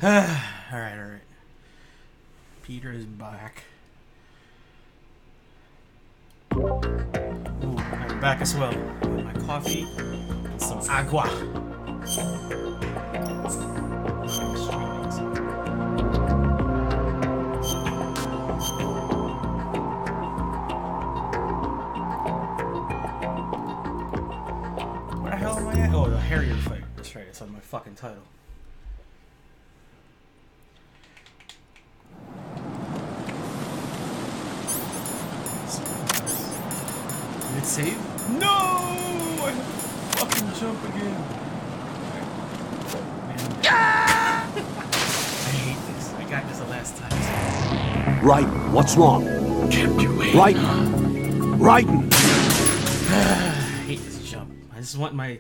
Alright. Peter is back. Ooh, I'm back as well. With my coffee and some agua. Where the hell am I at? Oh, the Harrier fight. That's right, it's on my fucking title. Did it save? No! I have to fucking jump again. Man. I hate this. I got this the last time. Right, what's wrong? Kept you waiting. Right. I hate this jump. I just want my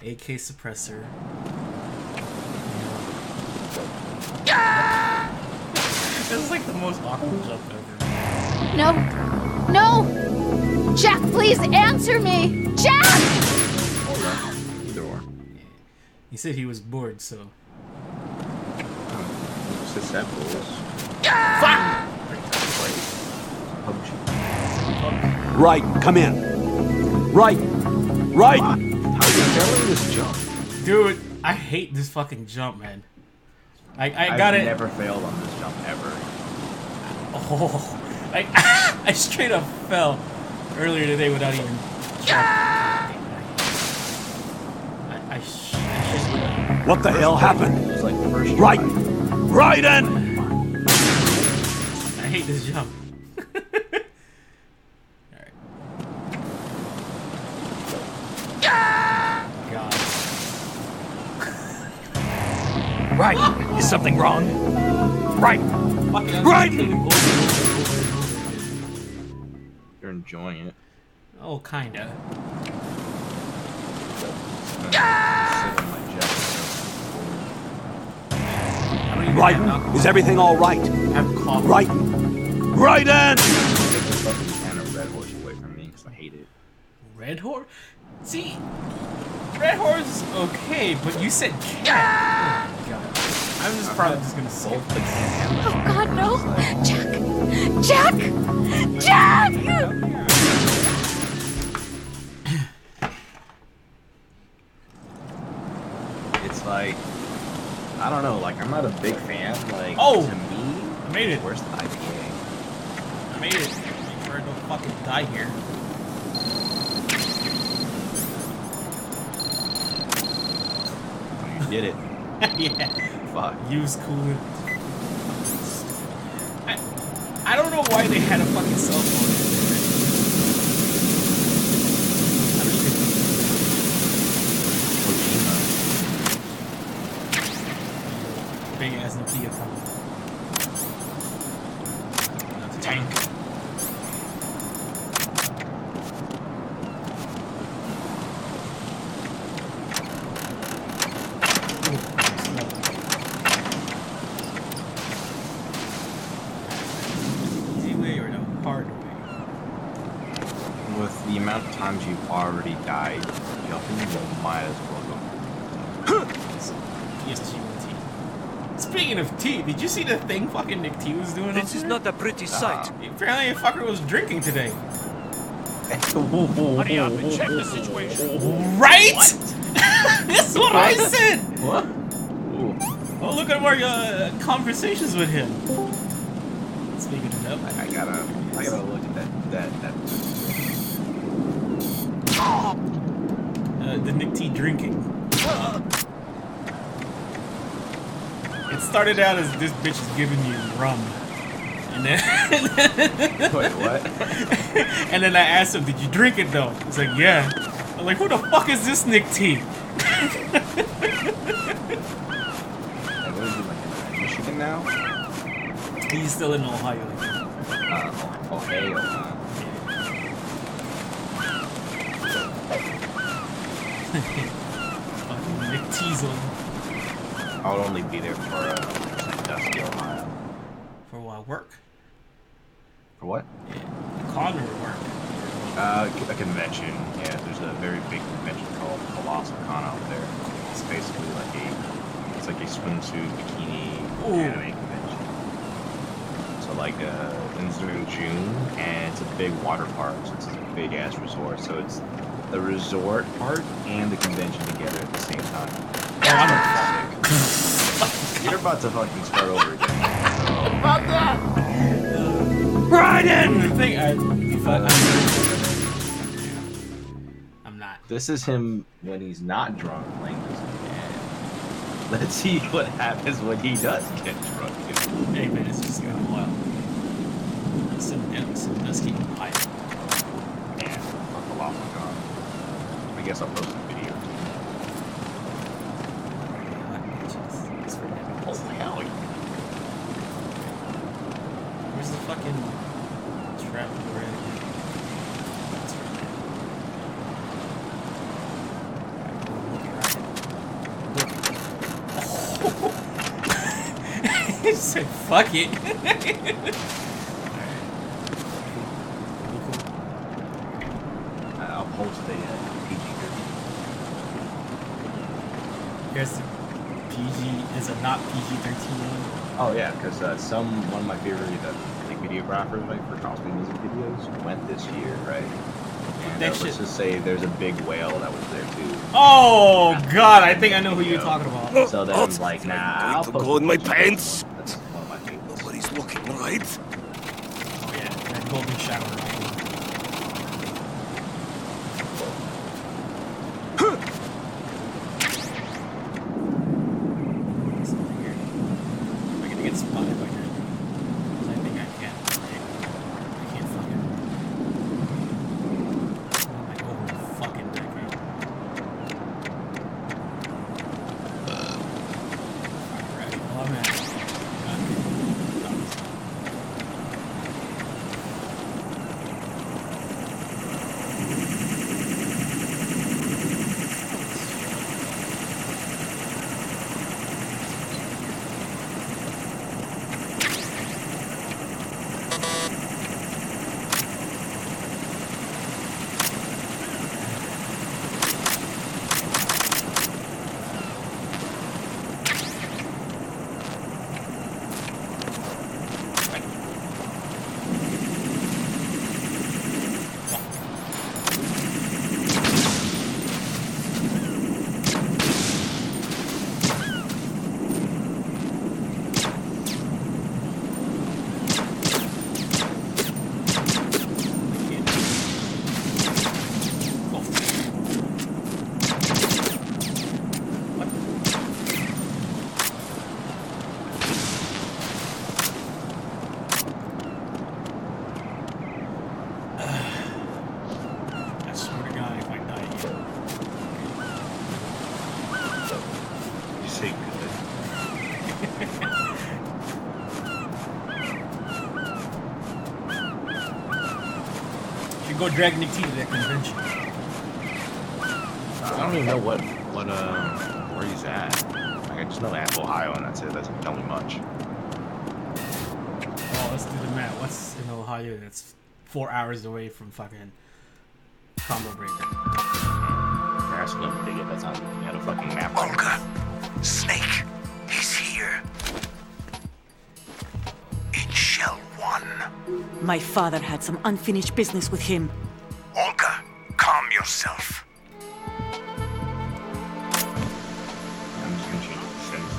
AK suppressor. This is like the most awkward jump ever. No! Jack, please answer me! Jack! Either or. He said he was bored, so. Just set rules. Fuck! Right, come in. Right. How are you failing this jump? Dude, I hate this fucking jump, man. I got it. I've never failed on this jump ever. Oh, I straight up fell earlier today without even trying. What the hell happened? It was like the first try. Right. Right in. I hate this jump. Alright. God. Right. Is something wrong? Right. Right! You're enjoying it. Oh, kinda. Sit on my jet. Right. Is everything all right? I have coffee. Right. Right in. Take the fucking can of Red Horse away from me because I hate it. Red Horse? See, Red Horse is okay, but you said cat. Oh, God. I'm just probably just gonna solve the can. Oh God, no! Jack! It's like, I don't know, like I'm not a big fan. Like, Oh! to me, I made it. where's the IPA? I made it. Make sure I don't fucking die here. Oh, you did it. Yeah. Fuck. Use coolant. I don't know why they had a fucking cell phone. Big ass Nokia phone. That's a tank. Easy way or the hard way? With the amount of times you've already died jumping, you might as well go. PSG1T. Speaking of tea, did you see the thing fucking Nick T was doing? This is not a pretty sight. Apparently, a fucker was drinking today. Hurry up and check the situation. Right? That's what I said. What? Oh, look at our conversations with him. Speaking of that, I gotta look at that. the Nick T drinking. It started out as this bitch is giving you rum. And then Wait, what? and then I asked him, did you drink it though? He's like, yeah. I'm like, who the fuck is this Nick T? Like, what is he, like, in Michigan now? He's still in Ohio. Ohio. Fucking Nick Teasel. I would only be there for Dusty, Ohio. For what, work? For what? Yeah. Connor work. A convention. Yeah, there's a very big convention called Colossal Con out there. It's basically like it's like a swimsuit bikini Ooh. anime convention. So like in June, and it's a big water park, so it's a big ass resort. So it's the resort part and the convention together at the same time. Oh, I'm You're about to fucking start over again. about that. Raiden! The thing, I'm not. This is him when he's not drunk playing this game. Let's see what happens when he does get drunk. Hey man, it's just gonna wild. Some does keep quiet. Man, fuck a lot, my god. I guess I'll post a video too. Oh hell yeah. Where's the fucking trap door again? That's right. He said, fuck it. I'll post the PG-13. Here's the PG, is a not PG-13 name. Oh yeah, because one of my favorite like videographers like for cosplay music videos went this year, right? And That let's shit- just say there's a big whale that was there too. Oh god, I think I know who you're talking about. So then I'm like, nah, I'll to post go in my a picture. pants. That's one of my favorites. Nobody's looking, right? Oh yeah, that golden shower. I'm gonna get spotted by her. 'Cause I think I can. I can't fucking. I'm like over the fucking decade. Alright, well I'm at. I swear to God, if I die here. You say You should go drag Nick T to that convention. I don't even know where he's at. Like, I just know Apple, Ohio, and that's it. That doesn't tell me much. Oh, let's do the math. What's in Ohio that's 4 hours away from fucking Combo Breaker? That's no big at that time. You had a fucking map. Olga, Snake, he's here. In Shell 1. My father had some unfinished business with him. Olga, calm yourself. I'm just gonna change the settings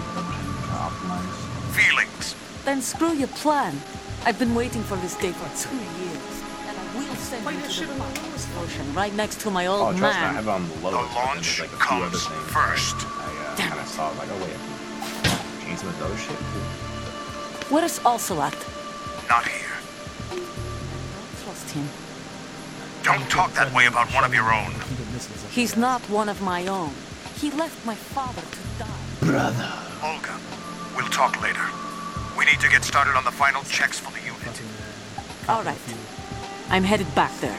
to optimize. Feelings. Then screw your plan. I've been waiting for this day for 2 years. And I will send you to the lowest version right next to my Oh, old trust me, I man. have it on the lowest. The but then launch there's, like, a few comes other things first. I Damn kind of it. saw, like, oh wait, I can change some of those shit. Cool. Where is Ocelot? Not here. Don't trust him. Don't talk that way about one of your own. He's not one of my own. He left my father to die. Olga, we'll talk later. We need to get started on the final checks for the unit. All right. I'm headed back there.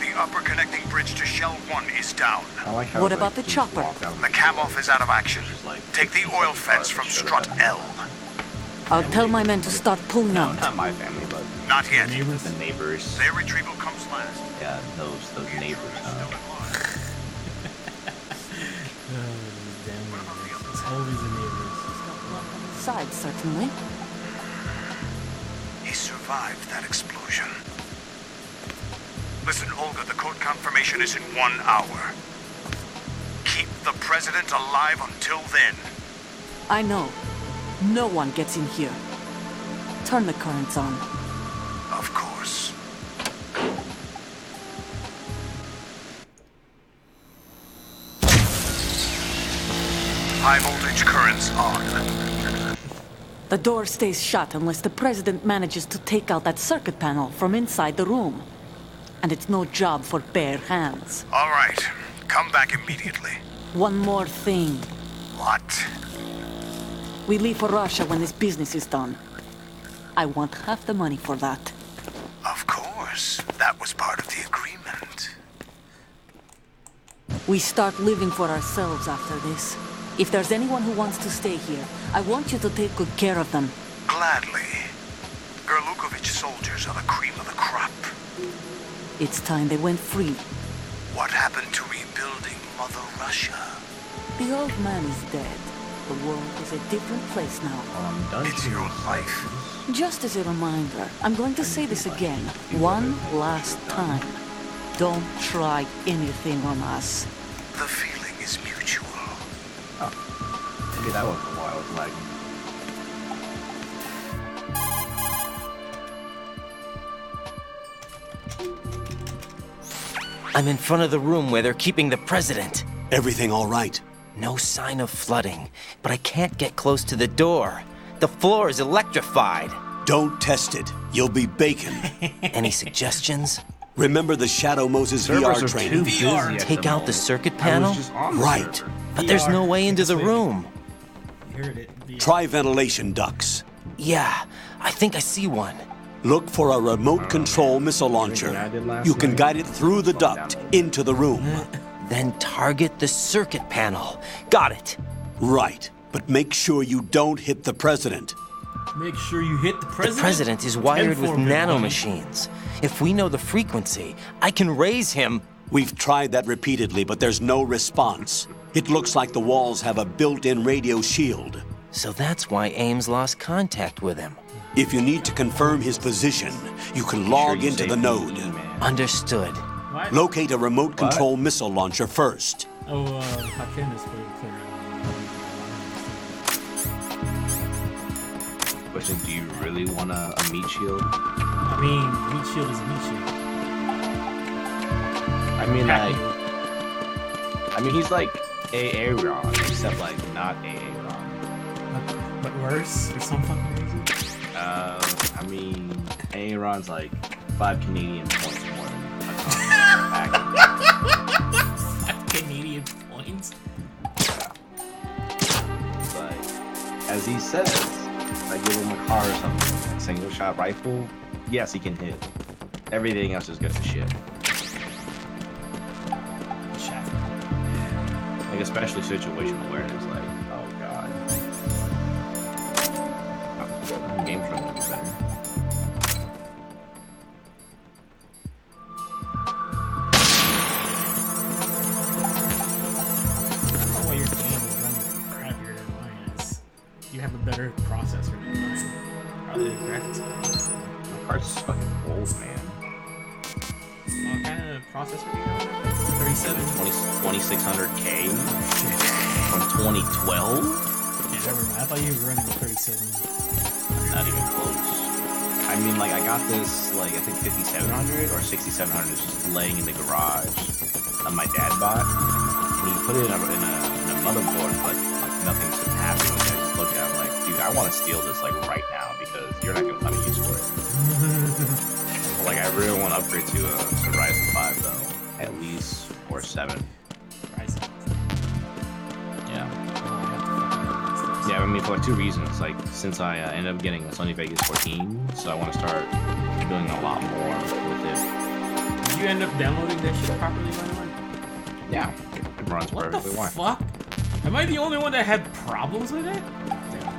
The upper connecting bridge to Shell 1 is down. I like how What it, about the just chopper? walked out. The cam-off is out of action. Just, like, Take the oil fence from strut L. I'll tell my men to start pulling No, out. not my family, but Not yet. the neighbors. Their retrieval comes last. Yeah, those neighbors. Damn. Always the neighbors. Side, certainly. He survived that explosion. Listen, Olga, the code confirmation is in 1 hour. Keep the president alive until then. I know. No one gets in here. Turn the currents on. Of course. High voltage currents on. The door stays shut unless the president manages to take out that circuit panel from inside the room. And it's no job for bare hands. All right. Come back immediately. One more thing. What? We leave for Russia when this business is done. I want half the money for that. Of course. That was part of the agreement. We start living for ourselves after this. If there's anyone who wants to stay here, I want you to take good care of them. Gladly. Gerlukovich soldiers are the cream of the crop. It's time they went free. What happened to rebuilding Mother Russia? The old man is dead. The world is a different place now. It's your life. Just as a reminder, I'm going to say this again, one last time. Don't try anything on us. The feeling is mutual. Maybe that was a while. Like, I'm in front of the room where they're keeping the president. Everything all right? No sign of flooding, but I can't get close to the door. The floor is electrified. Don't test it. You'll be bacon. Any suggestions? Remember the Shadow Moses servers VR are training? too busy at Take the out the moment. circuit I panel? was just on the Right. server. But there's no way into the Wait. room. You heard it. Try ventilation ducts. Yeah, I think I see one. Look for a remote control missile launcher. I did last You can night. guide it through the duct into the room. Then target the circuit panel. Got it. Right. But make sure you don't hit the president. Make sure you hit the The president. president is wired with 10-4, good buddy. nanomachines. If we know the frequency, I can raise him. We've tried that repeatedly, but there's no response. It looks like the walls have a built-in radio shield. So that's why Ames lost contact with him. If you need to confirm his position, you can Sure log you into say the node. man. Understood. What? Locate a remote control missile launcher first. Oh, Hakim is pretty clear. Question: do you really want a meat shield? I mean, meat shield is a meat shield. I mean, he's like Aaron, except like not Aaron. But worse, or some fucking reason. I mean, Aaron's like 5 Canadian points more than Canadian points. But as he says, if I give him a car or something, a single shot rifle, yes, he can hit. Everything else is good as shit. Shaft. Like, especially situational awareness, like, oh god. Game from would be better. Why your game is running crappier than mine is. You have a better processor than mine. Probably the graphics card. My car's just fucking old, man. What kind of processor do you have? 37? 2600K from 2012? Yeah, never mind. I thought you were running a 37. Not even close. I mean, like, I got this, like, I think 5700 or 6700 is just laying in the garage that my dad bought. And he put it in a motherboard, but like, nothing's been happening with it. I just looked at it, I'm like, dude, I want to steal this, like, right now because you're not going to find a use for it. Like, I really want to upgrade to Ryzen 5, though. At least, or 7. Ryzen. Yeah. Oh, I have to fucking Yeah, I mean, for like 2 reasons. Like, since I ended up getting a Sony Vegas 14, so I want to start doing a lot more with it. Did you end up downloading that shit properly, by the way? Yeah, it runs What the perfectly fine. fuck? Am I the only one that had problems with it?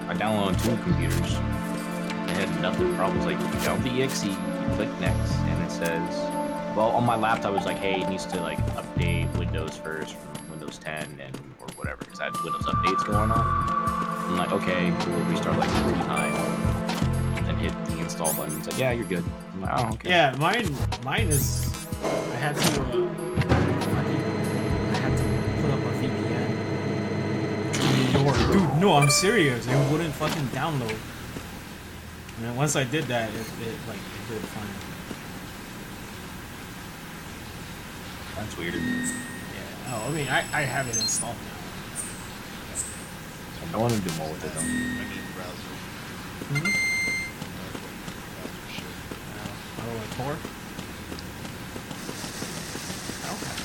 I downloaded 2 computers. They had nothing problems. Like, you download the exe, you click next, and it says, well, on my laptop, it was like, hey, it needs to like update Windows first from Windows 10 and or whatever, because I had Windows updates going on. I'm like, okay, we'll restart like 3 times, then hit the install button. It's like, yeah, you're good. I'm like, oh, okay. Yeah, mine is. I had to put up a VPN. New York, dude. No, I'm serious. It wouldn't fucking download. And then once I did that, it did fine. That's weird. Yeah. Oh, I mean, I have it installed now. I don't want to do more with it though. I need a browser. Mm-hmm. Browser shit. Oh, like Tor? Okay.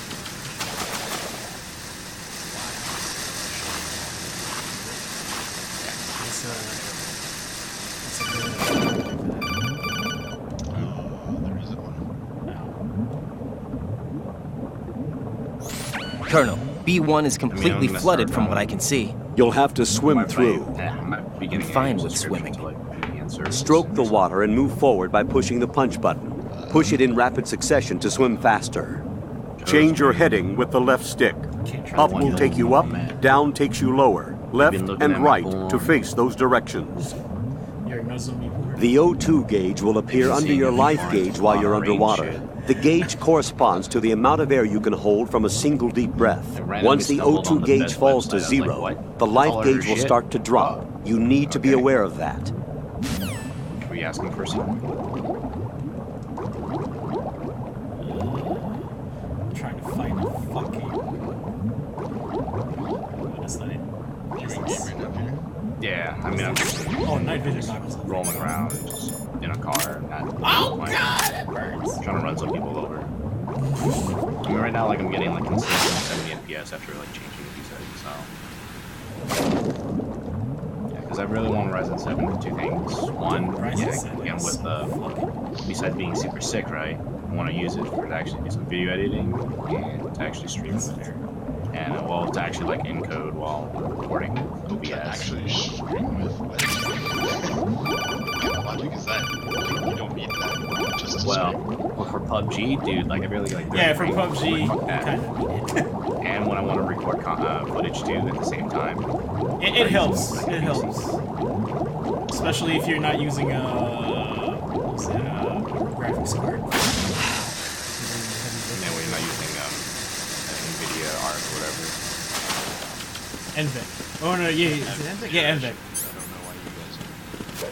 There isn't one. Colonel, B1 is completely flooded from what I can see. You'll have to swim through. I'm fine with swimming. Stroke the water and move forward by pushing the punch button. Push it in rapid succession to swim faster. Change your heading with the left stick. Up will take you up, down takes you lower, left and right to face those directions. The O2 gauge will appear under your life gauge while you're underwater. The gauge corresponds to the amount of air you can hold from a single deep breath. Once the O2 gauge falls to 0, the life gauge will start to drop. You need to be aware of that. Are we asking for something? I'm trying to find a fucking. What is that? You're in game right now, Peter. Yeah, I mean, I'm just night vision goggles. rolling around, just in a car. Not God, it burns. trying to run some people over. I mean, right now, like, I'm getting, like, consistent 70 FPS after, like, changing the settings, so. Yeah, because I really want Ryzen 7 to do 2 things. One, again, with the, besides being super sick, right, I want to use it for to actually do some video editing and to actually stream with it. And, well, to actually, like, encode while recording OBS. To actually stream with what kind of logic is that? You don't need that just to Well, stream. for PUBG, dude, like I barely get like 30 Yeah, for frames. PUBG, Like, you fuck that. kind of need it. And when I want to record footage too at the same time. It helps. It helps. Especially if you're not using a graphics card. And when you're not using NVIDIA ARC or whatever. NVIC. Oh no, yeah, is it NVIC? Yeah, NVIC. I don't know why you guys are.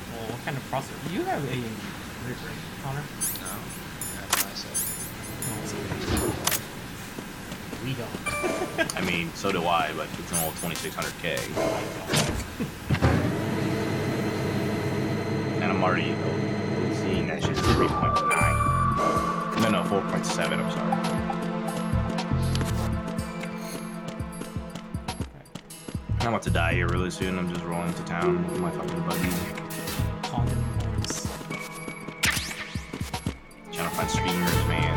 Well, what kind of processor? You have a right, Connor? No. I have an i7. We don't. I mean, so do I, but it's an old 2600K. And I'm already seeing that shit's 3.9. No, 4.7, I'm sorry. I'm about to die here really soon. I'm just rolling to town with my fucking buddies. Trying to find streamers, man.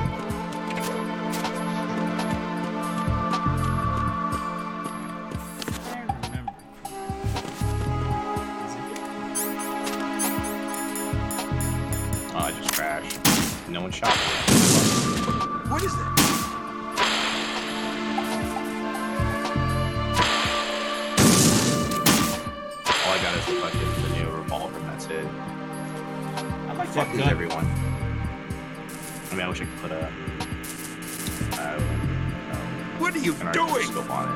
Oh, I just crashed. No one shot me. What is that? All I got is the new revolver, and that's it. I like Fuck that is gun. everyone. I mean, I wish I could put a. What are you doing? Scope on it.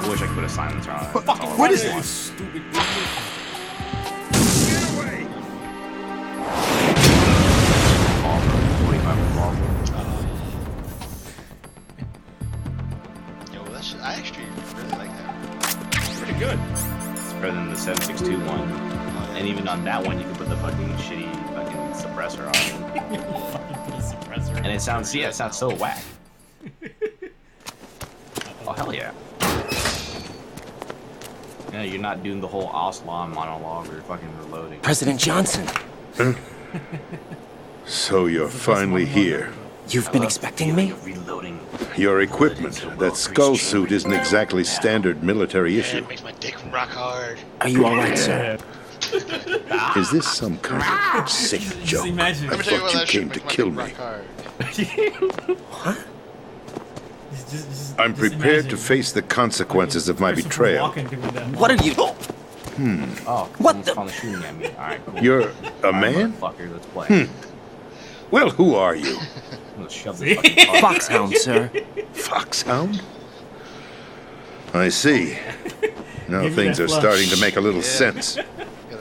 I wish I could put a silencer on it. That's all I What is want. this? Stupid idiot. Get away! Revolver, 45 revolver. Yo, that shit, I actually really like that. Pretty good. It's better than the 7.62 one. And even on that one, you can put the fucking shitty fucking suppressor on it. Fucking put a suppressor. And it sounds, yeah, it sounds so whack. Oh, hell yeah. Yeah, you're not doing the whole Aslan monologue or fucking reloading. President Johnson, So you're finally here. you've been expecting me? Reloading. Your equipment, that skull suit isn't exactly standard military Yeah, issue. it makes my dick rock hard. Are you alright, sir? Is this some kind of sick joke? imagine. I Let me tell you thought what, you that shit came makes to my kill dick me. rock hard. What? I'm prepared to face the consequences of my betrayal. What are you? Oh, What he's the- finally shooting at me. Alright, cool. You're a man? Fucker, let's play. Well, who are you? I'm gonna shove this fucking car. Foxhound, sir. Foxhound? I see. Now Give me things that are flush. starting to make a little sense. Yeah,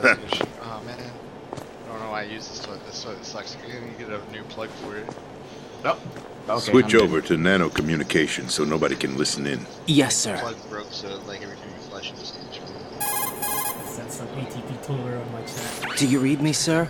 that's good shit. Oh man, I don't know why I use this toilet. This toilet sucks. I need to get a new plug for it. Oh, okay, Switch I'm over to nano communication so nobody can listen in. Yes, sir. Plug broke, so like everything you flush is just That's some ATP Twitter on my chat. Do you read me, sir?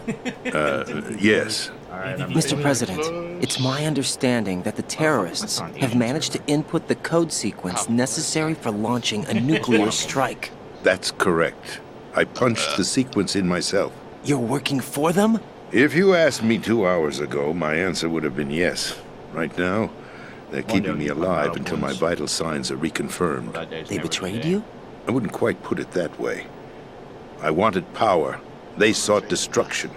Yes. Alright, I'm Mr. President, it's my understanding that the terrorists have managed to input the code sequence necessary for launching a nuclear strike. That's correct. I punched the sequence in myself. You're working for them? If you asked me 2 hours ago, my answer would have been yes. Right now, they're keeping me alive until my vital signs are reconfirmed. They betrayed you? I wouldn't quite put it that way. I wanted power. They sought destruction.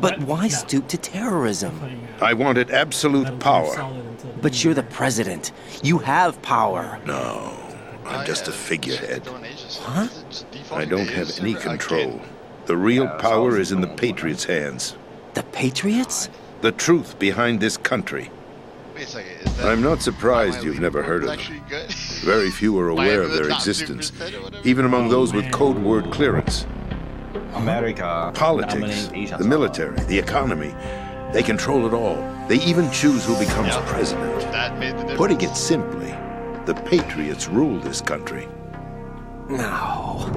But why stoop to terrorism? I wanted absolute power. But you're the president. You have power. No, I'm just a figurehead. Huh? I don't have any control. The real power is in the Patriots' hands. The Patriots? The truth behind this country. Wait a second. Is that I'm not surprised you've never heard of them. actually good? Very few are aware of their existence, even among those with code word clearance. America. Politics, dominates Asia. the military, the economy. They control it all. They even choose who becomes Yep. president. That made the difference. Putting it simply, the Patriots rule this country. No.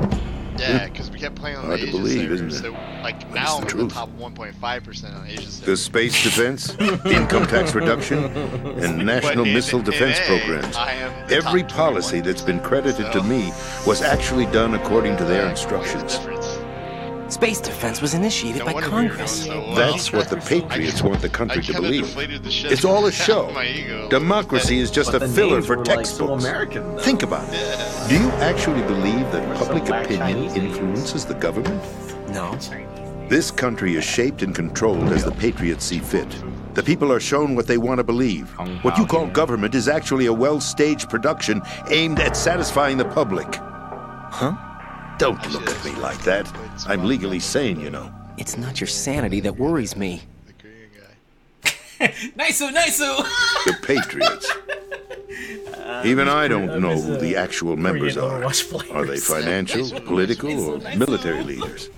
Yeah, because we kept playing on Hard the to Asian believe, servers, isn't it? so like But now it's I'm the in truth. the top 1.5% on Asian The servers. space defense, income tax reduction, and national But in- missile defense in A, programs. I am the Every top policy that's been credited to so- me was actually done according to their What's the instructions. difference? Space defense was initiated No by wonder we were Congress. doing so well. That's what the Patriots want the I country to kinda believe. deflated the shit It's all a out of show. my ego. Democracy is just But a the filler names for were, like, so textbooks. American, though. Think about it. Do you actually believe that Or some public black opinion Chinese names. influences the government? No. This country is shaped and controlled as the Patriots see fit. The people are shown what they want to believe. What you call government is actually a well-staged production aimed at satisfying the public. Huh? Don't look at me like that. I'm legally sane, you know. It's not your sanity that worries me. The Korean guy. Nice. The Patriots. Even I don't know who the actual members Korean are. Overwatch players. Are they financial, political, or military leaders?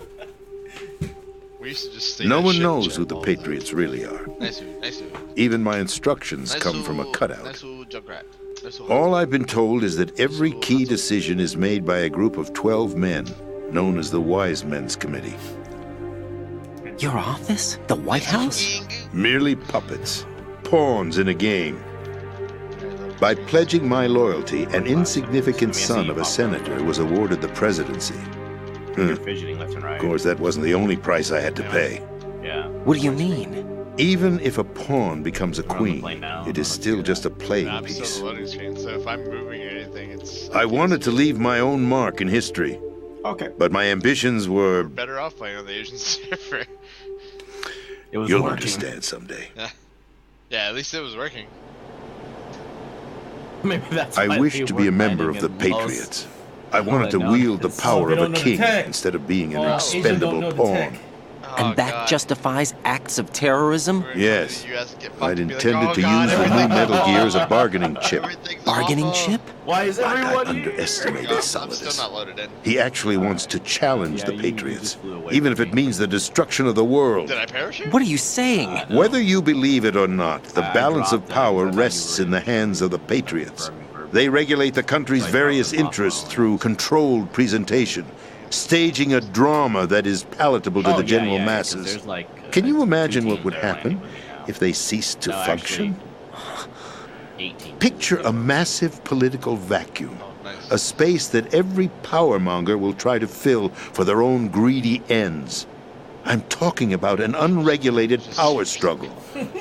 We used to just say No that one shit in knows chat who the all the time. Patriots really are. Nice dude. Even my instructions Nice come from a dude, cutout. Nice dude, Junkrat. Nice dude. All I've been told is that every key decision is made by a group of 12 men, known as the Wise Men's Committee. Your office? The White House? Merely puppets, pawns in a game. By pledging my loyalty, an insignificant son of a senator was awarded the presidency. You're fidgeting left and right. Of course, that wasn't the only price I had to pay. Yeah. What do you mean? Even if a pawn becomes a We're on the queen, plane now. it is still just a playing I'm still piece. the loading screen, so if I'm moving or anything, it's. I wanted to leave my own mark in history, Okay. but my ambitions were... Better off playing on the Asian server. It was You'll working. understand someday. Yeah, at least it was working. Maybe that's I why wish they to be a were member of finding the it most- Patriots. I wanted to no, wield the it's- power they of don't a know the king tech. instead of being an Asian don't expendable know the pawn. tech. And Oh, that God. justifies acts of terrorism? Yes. You guys get fucked I'd and be like, intended "Oh, to God, use the new everything's Metal Gear as a awful. bargaining chip. Everything's Bargaining awful." chip? Why is But I everyone here? underestimated I'm still Solidus. not loaded in. He actually wants to challenge Yeah, the you Patriots, just flew away even if from it me. means the destruction of the world. Did I parachute? What are you saying? Whether you believe it or not, the I balance of dropped it power because I thought you rests were in the hands of the Patriots. confirming They regulate the country's Like various Buffalo. interests through controlled presentation, staging a drama that is palatable to Oh, the yeah, general yeah, 'cause masses. there's like, Can you 2 imagine what teams would that are happen landing with me now. if they ceased to No, function? actually, 18. Picture a massive political vacuum, Nice. a space that every powermonger will try to fill for their own greedy ends. I'm talking about an unregulated power struggle,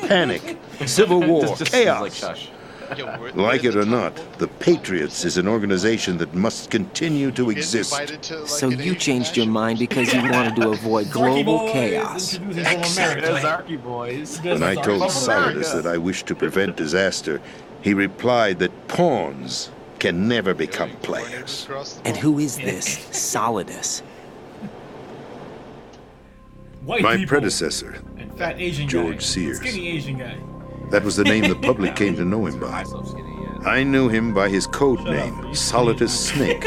panic, civil war, Just chaos. like shush. Yo, we're Like in it the or top not, one. the Patriots is an organization that must continue to Get exist. invited to, like, So an you Asian changed your national- mind because you wanted to avoid global Boys chaos. introducing whole America. There's Arky boys. When I told Love Solidus America. that I wished to prevent disaster, He replied that pawns can never become players. And who is this Solidus? White My people predecessor, and fat Asian George guy. Sears. Skinny Asian guy. That was the name the public came to know him by. I knew him by his code name, Solidus Snake.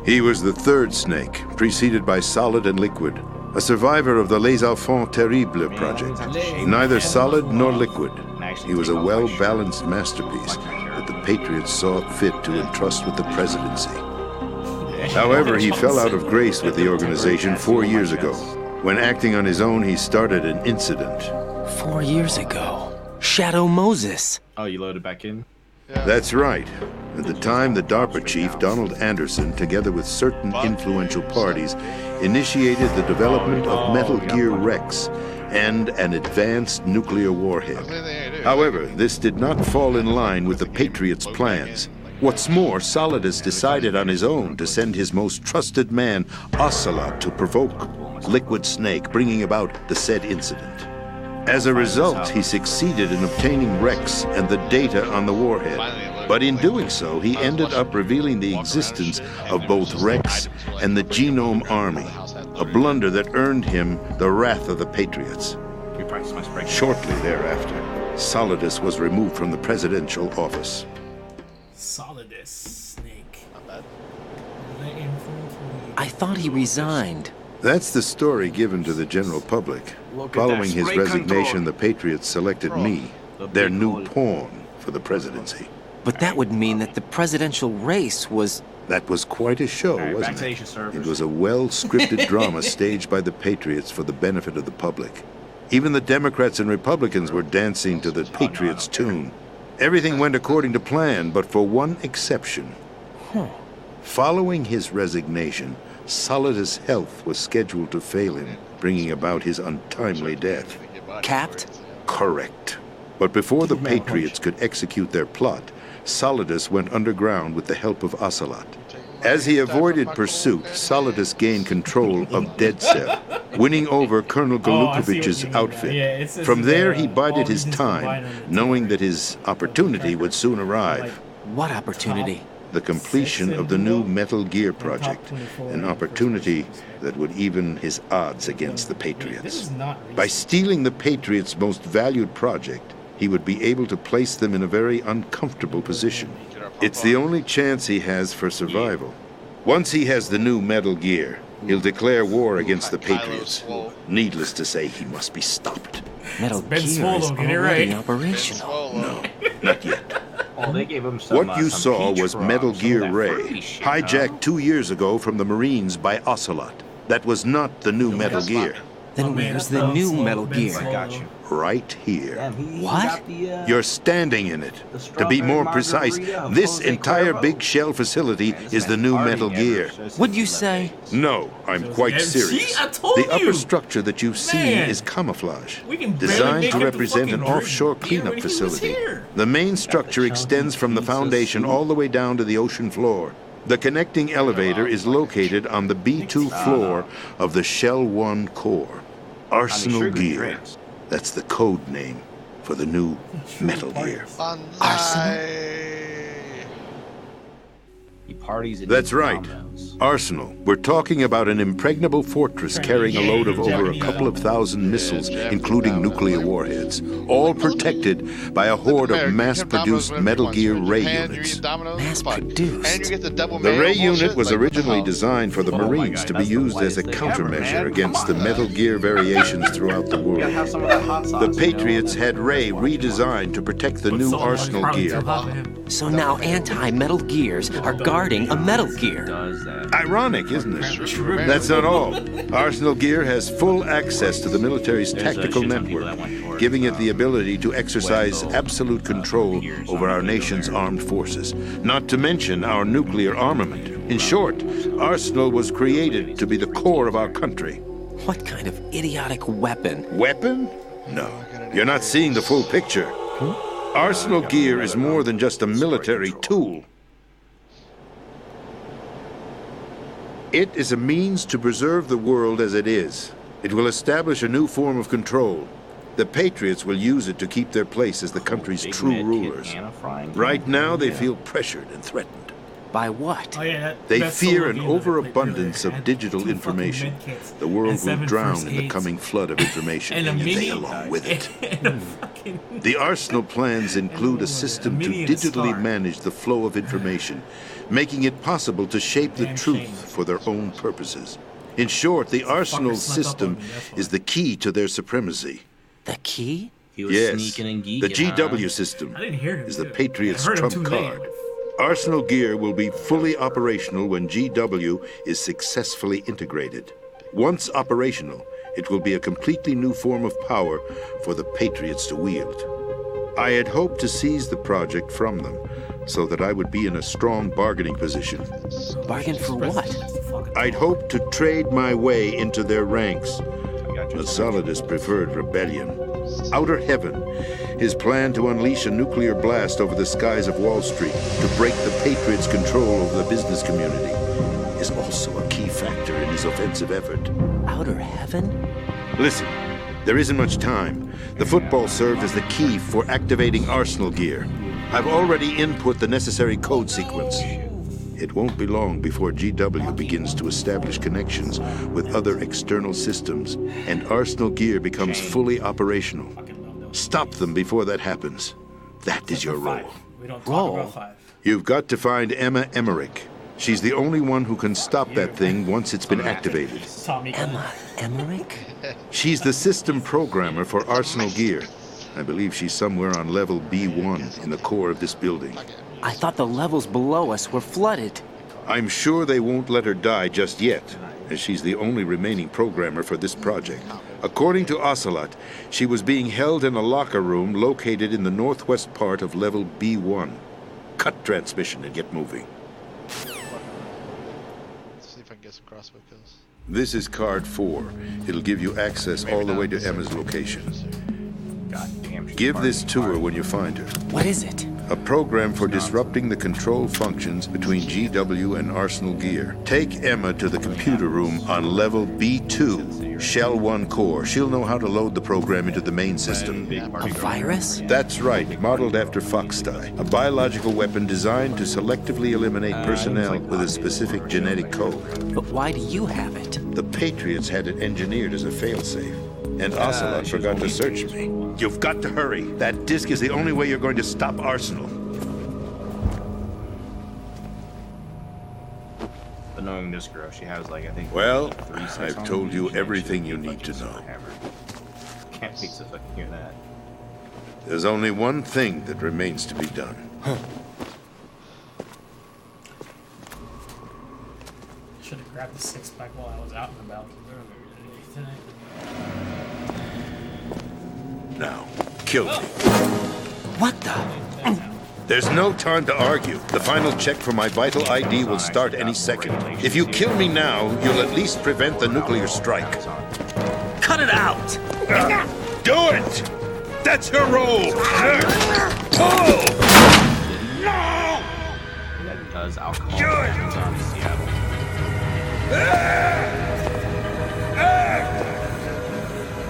He was the third snake, preceded by Solid and Liquid, a survivor of the Les Enfants Terribles project. Neither solid nor liquid, he was a well-balanced masterpiece that the Patriots saw fit to entrust with the presidency. However, he fell out of grace with the organization 4 years ago. When acting on his own, he started an incident. 4 years ago. Shadow Moses. Oh, you loaded back in? That's right. At the time, the DARPA chief, Donald Anderson, together with certain influential parties, initiated the development of Metal Gear Rex and an advanced nuclear warhead. However, this did not fall in line with the Patriots' plans. What's more, Solidus decided on his own to send his most trusted man, Ocelot, to provoke Liquid Snake, bringing about the said incident. As a result, he succeeded in obtaining Rex and the data on the warhead. But in doing so, he ended up revealing the existence of both Rex and the Genome Army, a blunder that earned him the wrath of the Patriots. Shortly thereafter, Solidus was removed from the presidential office. Solidus Snake. I thought he resigned. That's the story given to the general public. Following his resignation, the Patriots selected me, their new pawn, for the presidency. But that would mean that the presidential race was... That was quite a show, wasn't it? It was a well-scripted drama staged by the Patriots for the benefit of the public. Even the Democrats and Republicans were dancing to the Patriots' tune. Everything went according to plan, but for one exception. Following his resignation, Solidus' health was scheduled to fail him, bringing about his untimely death. Capped? Correct. But before the Patriots could execute their plot, Solidus went underground with the help of Ocelot. As he avoided pursuit, Solidus gained control of Dead Cell, winning over Colonel Galukovich's outfit. From there, he bided his time, knowing that his opportunity would soon arrive. What opportunity? The completion of the new Metal Gear project, an opportunity that would even his odds against the Patriots. By stealing the Patriots' most valued project, he would be able to place them in a very uncomfortable position. It's the only chance he has for survival. Once he has the new Metal Gear, he'll declare war against the Patriots. Needless to say, he must be stopped. Metal Gear is already operational. No, not yet. Oh, they gave him some, What you saw was Metal Gear Ray, hijacked 2 years ago from the Marines by Ocelot. That was not the new Metal Gear. Then where's the new Metal Gear? I got you. Right here. What? You're standing in it. To be more precise, this entire big shell facility is the new Metal Gear. What'd you say? No, I'm quite serious. I told The you. upper structure that you've seen is camouflage, designed to represent an offshore cleanup facility. The main structure extends from the foundation all the way down to the ocean floor. The connecting elevator is located on the B2 floor of the Shell 1 core. Arsenal Gear. That's the code name for the new Metal Gear. He parties at That's right. Arsenal. We're talking about an impregnable fortress carrying a load of over a couple of thousand missiles, including nuclear warheads, all protected by a horde of mass-produced Metal Gear Ray units. Mass-produced? The Ray unit was originally designed for the Marines to be used as a countermeasure against the Metal Gear variations throughout the world. The Patriots had Ray redesigned to protect the new Arsenal Gear. So now anti-Metal Gears are guarding a Metal Gear. Ironic, isn't it? That's not all. Arsenal Gear has full access to the military's tactical network, giving it the ability to exercise absolute control over our nation's armed forces, not to mention our nuclear armament. In short, Arsenal was created to be the core of our country. What kind of idiotic weapon? Weapon? No. You're not seeing the full picture. Arsenal Gear is more than just a military tool. It is a means to preserve the world as it is. It will establish a new form of control. The Patriots will use it to keep their place as the country's Big true Med Kit rulers. and a frying pan? Right now, they Yeah. feel pressured and threatened. By what? Oh, yeah, They that's fear the an game that I played overabundance earlier. of digital Two fucking information. med kits The world and will 7 drown first in the aids coming flood of information, and a and they mini along with it. and a fucking The arsenal plans include a system to mini and a digitally star. manage the flow of information, making it possible to shape the Damn truth shame. for their own purposes. In short, the arsenal snuck up on system me, that's why. is the key to their supremacy. The key? He was Yes, sneaking and geeking. the GW huh? system I didn't hear him. is the too. Patriots' I heard him trump too late. card. Arsenal gear will be fully operational when GW is successfully integrated. Once operational, it will be a completely new form of power for the Patriots to wield. I had hoped to seize the project from them so that I would be in a strong bargaining position. Bargain for what? I'd hoped to trade my way into their ranks. I got you. The Solidus preferred rebellion. Outer Heaven, his plan to unleash a nuclear blast over the skies of Wall Street to break the Patriots' control over the business community, is also a key factor in his offensive effort. Outer heaven? Listen, there isn't much time. The football served as the key for activating Arsenal gear. I've already input the necessary code sequence. It won't be long before GW begins to establish connections with other external systems, and Arsenal gear becomes fully operational. Stop them before that happens. That is your role. We don't talk Roll? about 5. You've got to find Emma Emmerich. She's the only one who can stop that thing once it's been activated. Tommy gun. Emma Emmerich? She's the system programmer for Arsenal gear. I believe she's somewhere on level B1 in the core of this building. I thought the levels below us were flooded. I'm sure they won't let her die just yet, as she's the only remaining programmer for this project. According to Ocelot, she was being held in a locker room located in the northwest part of level B1. Cut transmission and get moving. Let's see if I can get some crossbow kills. This is card 4. It'll give you access all the way to Emma's location. God damn. Give this to her when you find her. What is it? A program for disrupting the control functions between GW and Arsenal gear. Take Emma to the computer room on level B2, Shell 1 core. She'll know how to load the program into the main system. A virus? That's right, modeled after Foxdie, a biological weapon designed to selectively eliminate personnel with a specific genetic code. But why do you have it? The Patriots had it engineered as a failsafe, and Ocelot forgot to search me. You've got to hurry. That disk is the only way you're going to stop Arsenal. But knowing this girl, she has like, I think. Well, 3 6 I've on told her. you She everything you fucking need to know. hammer. Can't wait to fucking hear that. There's only one thing that remains to be done. Should have grabbed the 6-pack while I was out and about. Now, kill me. What the? There's no time to argue. The final check for my vital ID will start any second. If you kill me now, you'll at least prevent the nuclear strike. Cut it out! Do it! That's your role! Oh! That does alcohol damage on Seattle.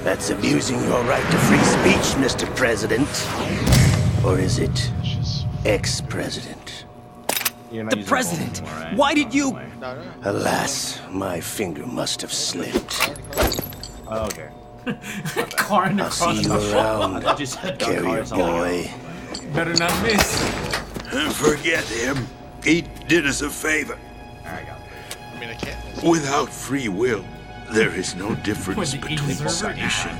That's abusing your right to free speech, Mr. President. Or is it ex-president? You're not The using president! both anymore, right? Why did you- Anyway. No, no. Alas, my finger must have slipped. Oh, okay. Car in the I'll see you crossbow. around, I just had dark carrier colors on my boy. Better not miss. Forget him. He did us a favor. Alright, got it. I mean, I can't miss. Without free will, there is no difference Was it between exert? sedition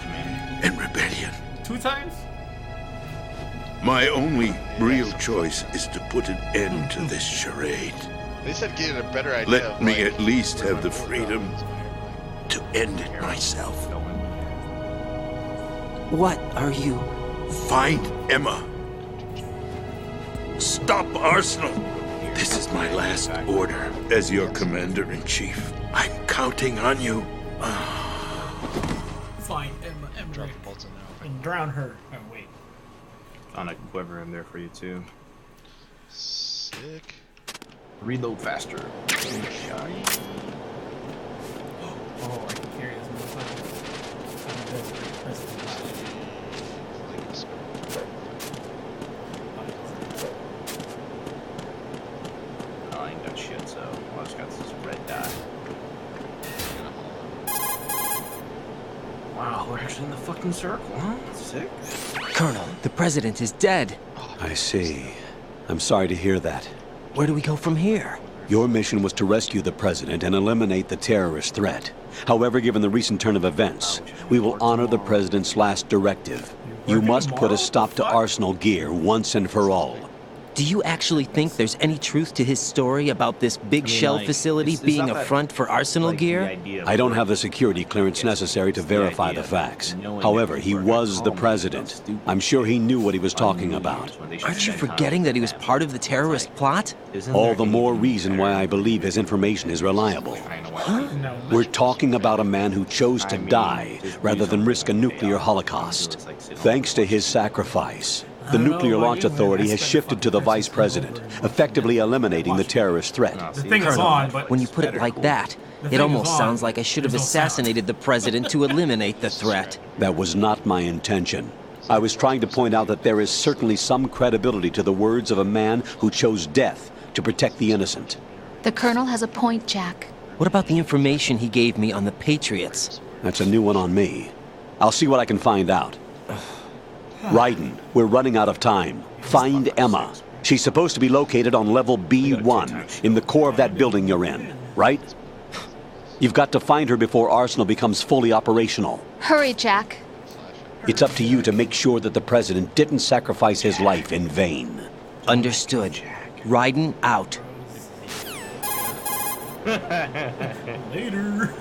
and rebellion. 2 times? My only real choice is to put an end to this charade. They said getting a better idea. Let of, me like, at least where have the my bull's freedom going. to end it myself. What are you? Find Emma. Stop Arsenal. This is my last order as your commander-in-chief. I'm counting on you. Find Emma Drop Emmerich the bolts in there. and drown her. Oh, wait. Found a quiver in there for you too. Sick. Reload faster. Oh, I can carry this motherfucker. Wow, we're actually in the fucking circle, huh? Sick. Colonel, the president is dead. I see. I'm sorry to hear that. Where do we go from here? Your mission was to rescue the president and eliminate the terrorist threat. However, given the recent turn of events, we will honor the president's last directive. You must put a stop to Arsenal Gear once and for all. Do you actually think there's any truth to his story about this big shell facility being a front for Arsenal Gear? I don't have the security clearance necessary to verify the facts. However, he was the president. I'm sure he knew what he was talking about. Aren't you forgetting that he was part of the terrorist plot? All the more reason why I believe his information is reliable. We're talking about a man who chose to die rather than risk a nuclear holocaust. Thanks to his sacrifice, the Nuclear Launch Authority has shifted to the vice president, effectively eliminating the terrorist threat. The thing is on, but when you put it like that, it almost sounds like I should have assassinated the president to eliminate the threat. That was not my intention. I was trying to point out that there is certainly some credibility to the words of a man who chose death to protect the innocent. The Colonel has a point, Jack. What about the information he gave me on the Patriots? That's a new one on me. I'll see what I can find out. Raiden, we're running out of time. Find Emma. She's supposed to be located on level B1, in the core of that building you're in, right? You've got to find her before Arsenal becomes fully operational. Hurry, Jack. It's up to you to make sure that the president didn't sacrifice his life in vain. Understood. Raiden out. Later.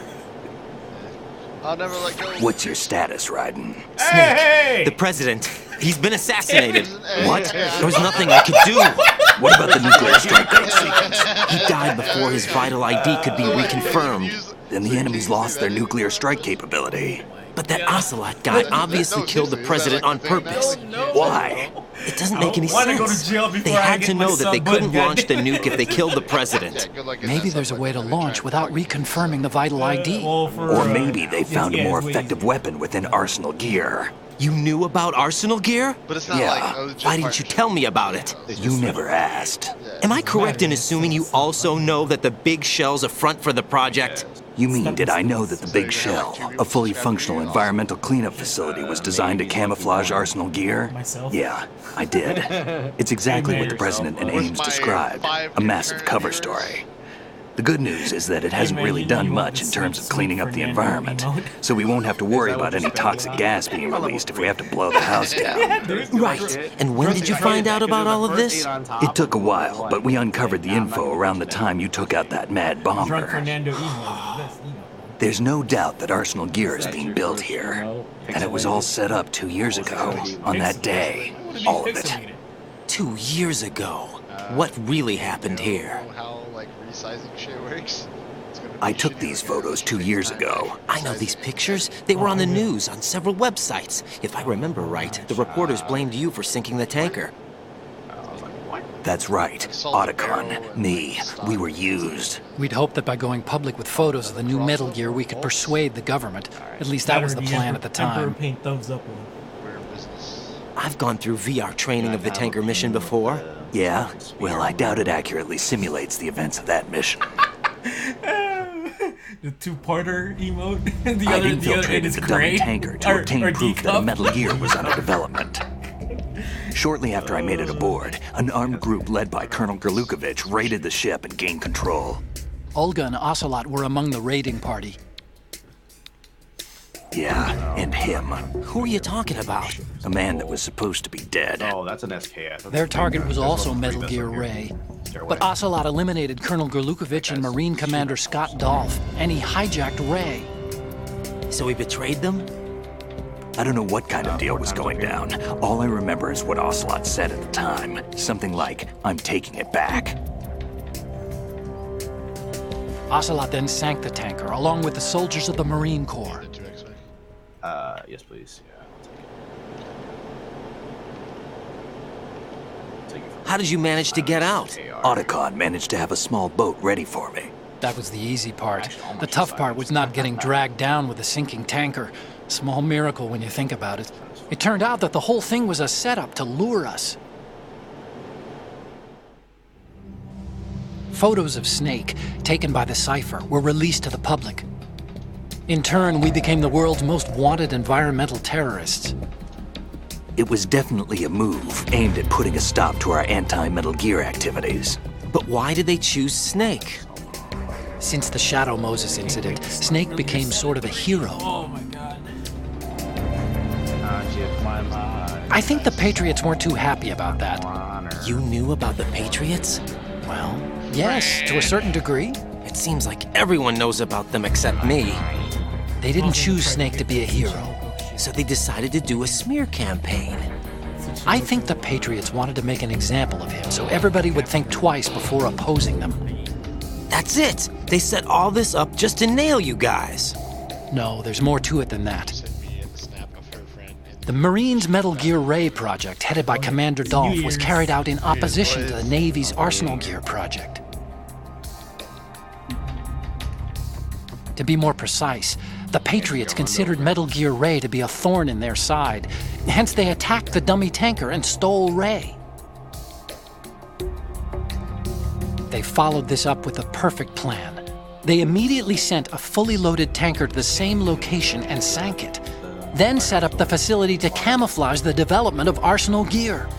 I'll never let go. What's your status, Raiden? Snake, Hey! the president. He's been assassinated. What? There was nothing I could do. What about the nuclear strike code sequence? He died before his vital ID could be reconfirmed. Then the enemy's lost their nuclear strike capability. But that Ocelot guy obviously killed the president on purpose. Why? It doesn't make any wanna go to sense. jail before They I had get to my know that they sub button, couldn't launch the goddamn. nuke if they killed the president. Maybe there's a way to launch without reconfirming the vital ID. Or maybe they found a more effective weapon within Arsenal Gear. You knew about Arsenal Gear? But it's not Yeah. like, oh, it's just Why part didn't you of the tell show. me about it? You never asked. Am I correct in assuming you also know that the big shell's a front for the project? You mean, did I know that the Big Shell, a fully functional environmental cleanup facility, was designed to camouflage Arsenal Gear? Myself? Yeah, I did. It's exactly what the President and Ames described, a massive cover story. The good news is that it hasn't really done much in terms of cleaning up the environment, so we won't have to worry about any toxic gas being released if we have to blow the house down. Right. And when did you find out about all of this? It took a while, but we uncovered the info around the time you took out that mad Drunk bomber. Fernando emo. Best emo. There's no doubt that Arsenal Gear is being built here, and it was all set up 2 years ago, on that day. All of it. 2 years ago. What really happened here? How like resizing shit works. It's gonna be I took shitty these looking photos shit 2 next years time. ago. I know these pictures. They were on the news, on several websites. If I remember right, the reporters blamed you for sinking the tanker. That's right. Otacon, me, we were used. We'd hoped that by going public with photos of the new Metal Gear, we could persuade the government. At least that was the plan at the Emperor time. Paint thumbs up one. We're in business. I've gone through VR training of the tanker mission before. Yeah? Well, I doubt it accurately simulates the events of that mission. The two-parter emote. the I other infiltrated is the dummy gray. tanker to obtain proof that a Metal Gear was under development. Shortly after I made it aboard, an armed group led by Colonel Gerlukovich raided the ship and gained control. Olga and Ocelot were among the raiding party. Yeah, and him. Who are you talking about? A man that was supposed to be dead. Oh, that's an SKS. Their target was also Metal Gear Ray. But Ocelot eliminated Colonel Gerlukovich and Marine Commander Scott Dolph, and he hijacked Ray. So he betrayed them? I don't know what kind of deal was going down. All I remember is what Ocelot said at the time. Something like, "I'm taking it back." Ocelot then sank the tanker, along with the soldiers of the Marine Corps. Yes, please. Yeah, I'll take it. How did you manage to get out? Otacon managed to have a small boat ready for me. That was the easy part. The tough part was not getting dragged down with a sinking tanker. Small miracle when you think about it. It turned out that the whole thing was a setup to lure us. Photos of Snake, taken by the Cypher, were released to the public. In turn, we became the world's most wanted environmental terrorists. It was definitely a move aimed at putting a stop to our anti-Metal Gear activities. But why did they choose Snake? Since the Shadow Moses incident, Snake became sort of a hero. Oh my god. I think the Patriots weren't too happy about that. You knew about the Patriots? Well, yes, to a certain degree. It seems like everyone knows about them except me. They didn't choose Snake to be a hero. So they decided to do a smear campaign. I think the Patriots wanted to make an example of him so everybody would think twice before opposing them. That's it! They set all this up just to nail you guys. No, there's more to it than that. The Marines' Metal Gear Ray project, headed by Commander Dolph, was carried out in opposition to the Navy's Arsenal Gear project. To be more precise, the Patriots considered Metal Gear Ray to be a thorn in their side. Hence, they attacked the dummy tanker and stole Ray. They followed this up with a perfect plan. They immediately sent a fully loaded tanker to the same location and sank it. Then set up the facility to camouflage the development of Arsenal Gear.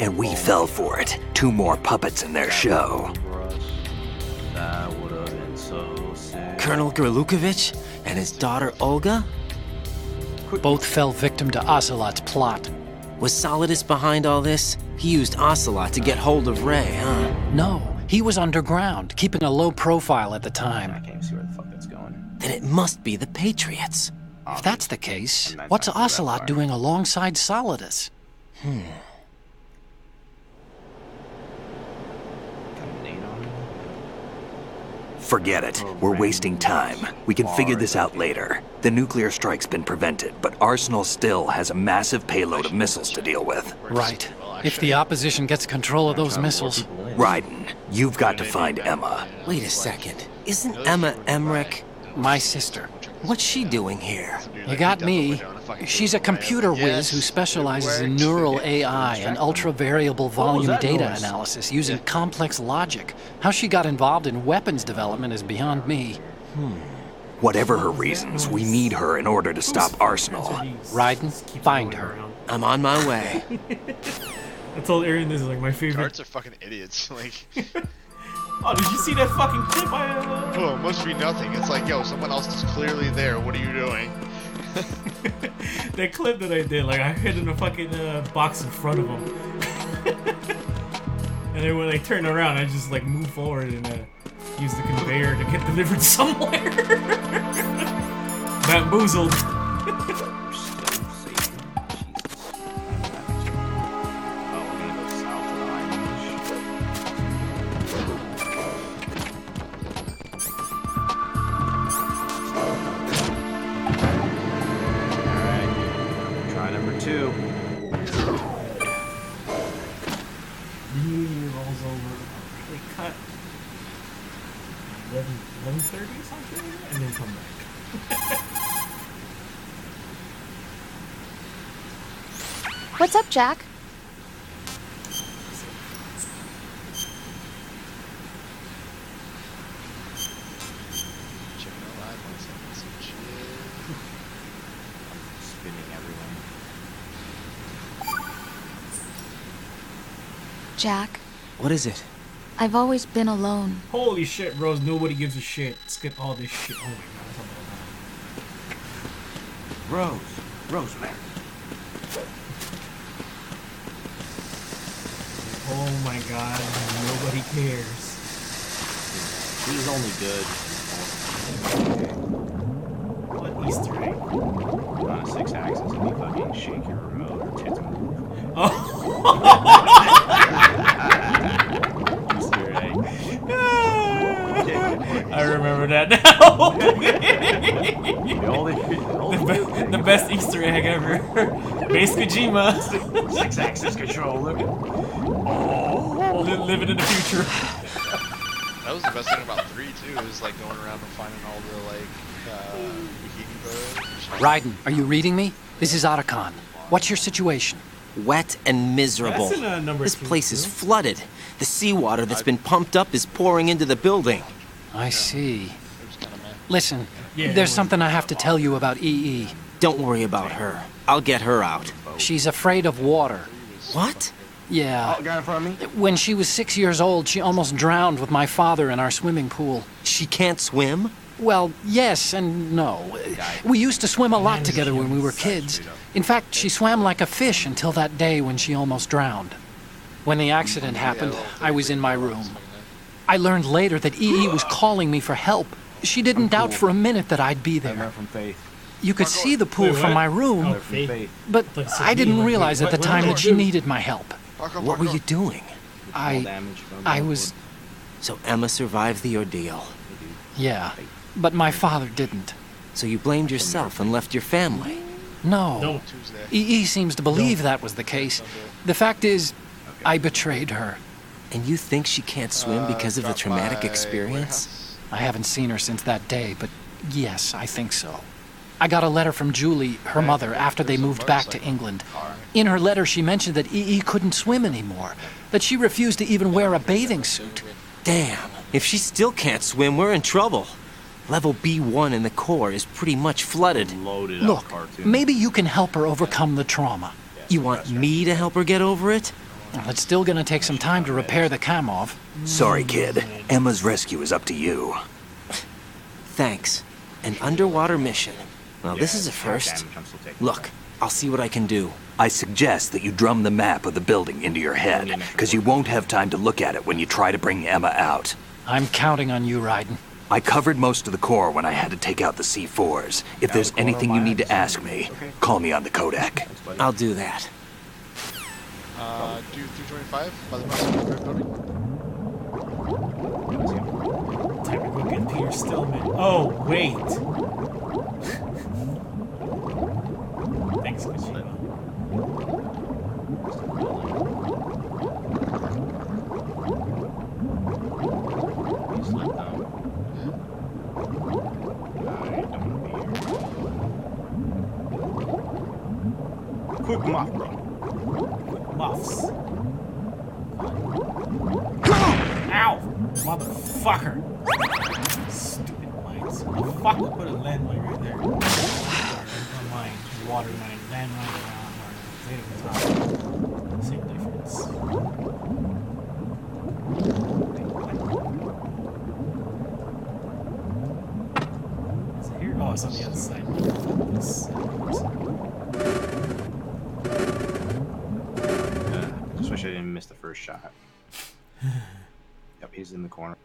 And we fell for it. 2 more puppets in their show. Colonel Gerlukovich and his daughter Olga? Both fell victim to Ocelot's plot. Was Solidus behind all this? He used Ocelot to get hold of Ray, huh? No, he was underground, keeping a low profile at the time. I can't even see where the fuck that's going. Then it must be the Patriots. If that's the case, what's Ocelot doing alongside Solidus? Forget it. We're wasting time. We can figure this out later. The nuclear strike's been prevented, but Arsenal still has a massive payload of missiles to deal with. Right. If the opposition gets control of those missiles... Raiden, you've got to find Emma. Wait a second. Isn't Emma Emmerich my sister? What's she doing here? You got me. She's a computer whiz who specializes in neural AI and ultra-variable volume data analysis using complex logic. How she got involved in weapons development is beyond me. Whatever her reasons, we need her in order to stop Arsenal. Raiden, find her. I'm on my way. I told Aaron this is like my favorite. Guards are fucking idiots. Like, oh, did you see that fucking clip? Oh, it must be nothing. It's like, yo, someone else is clearly there. What are you doing? That clip that I did, like I hid in a fucking box in front of him. And then when I turn around, I just like move forward and use the conveyor to get delivered somewhere. Bamboozled. What's up, Jack? Spinning everyone. Jack, What is it? I've always been alone. Holy shit, bros. Nobody gives a shit. Skip all this shit. Oh my god. Rosemary. Oh my god. Nobody cares. She's only good. What Easter egg? On a 6-axis, and you fucking shake your remote or tits move. Oh. Easter egg. I remember that now. the best Easter egg ever. Base Kojima. 6-axis controller. Living in the future. That was the best thing about 3 too. Is like going around and finding all the like bikini photos. Raiden, are you reading me? This is Otacon. What's your situation? Wet and miserable. That's in, This two, place too. is flooded. The seawater that's been pumped up is pouring into the building. I see. Listen, There's something I have to tell you about EE. Don't worry about her. I'll get her out. She's afraid of water. What? Yeah. Oh, guy in front of me? When she was 6 years old, she almost drowned with my father in our swimming pool. She can't swim? Well, yes and no. We used to swim a lot together when we were kids. In fact, she swam like a fish until that day when she almost drowned. When the accident happened, I was in my room. I learned later that EE was calling me for help. She didn't doubt for a minute that I'd be there. You could see the pool from my room, but I didn't realize at the time that she needed my help. What were you doing? I was... So Emma survived the ordeal. Yeah, but my father didn't. So you blamed yourself and left your family? No. EE seems to believe that was the case. The fact is, I betrayed her. And you think she can't swim because of the traumatic experience? I haven't seen her since that day, but yes, I think so. I got a letter from Julie, her mother, after they moved back to England. In her letter, she mentioned that EE couldn't swim anymore, that she refused to even wear a bathing suit. Damn, if she still can't swim, we're in trouble. Level B1 in the core is pretty much flooded. Look, maybe you can help her overcome the trauma. You want me to help her get over it? Well, it's still gonna take some time to repair the Kamov. Sorry, kid. Emma's rescue is up to you. Thanks. An underwater mission. Well, this is a first. Look, I'll see what I can do. I suggest that you drum the map of the building into your head, because you won't have time to look at it when you try to bring Emma out. I'm counting on you, Raiden. I covered most of the core when I had to take out the C4s. If there's anything you need to ask me, call me on the Kodak. I'll do that. Do 325 by the Master building. Time to go get Peter Stillman. Oh, wait. Thanks, Kojima. Quick muff, bro. Quick muffs. Ow! Motherfucker! Stupid mines. What the fuck would put a landmine right there? Mine, water mine, landmine, same difference. Is it here? Oh, it's on the other side. Just wish I didn't miss the first shot. Yep, he's in the corner.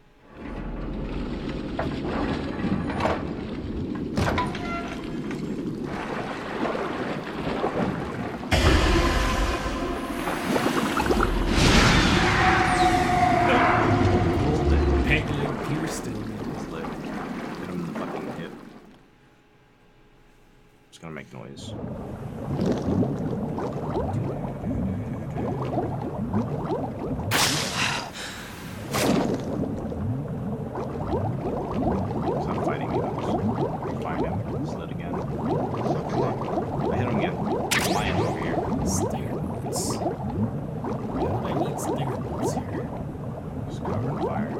It's gonna make noise. Stop fighting me. Find him. Slid again. I hit him again. Lion over here. Stinger boots. I need stinger boots here. Just cover in fire.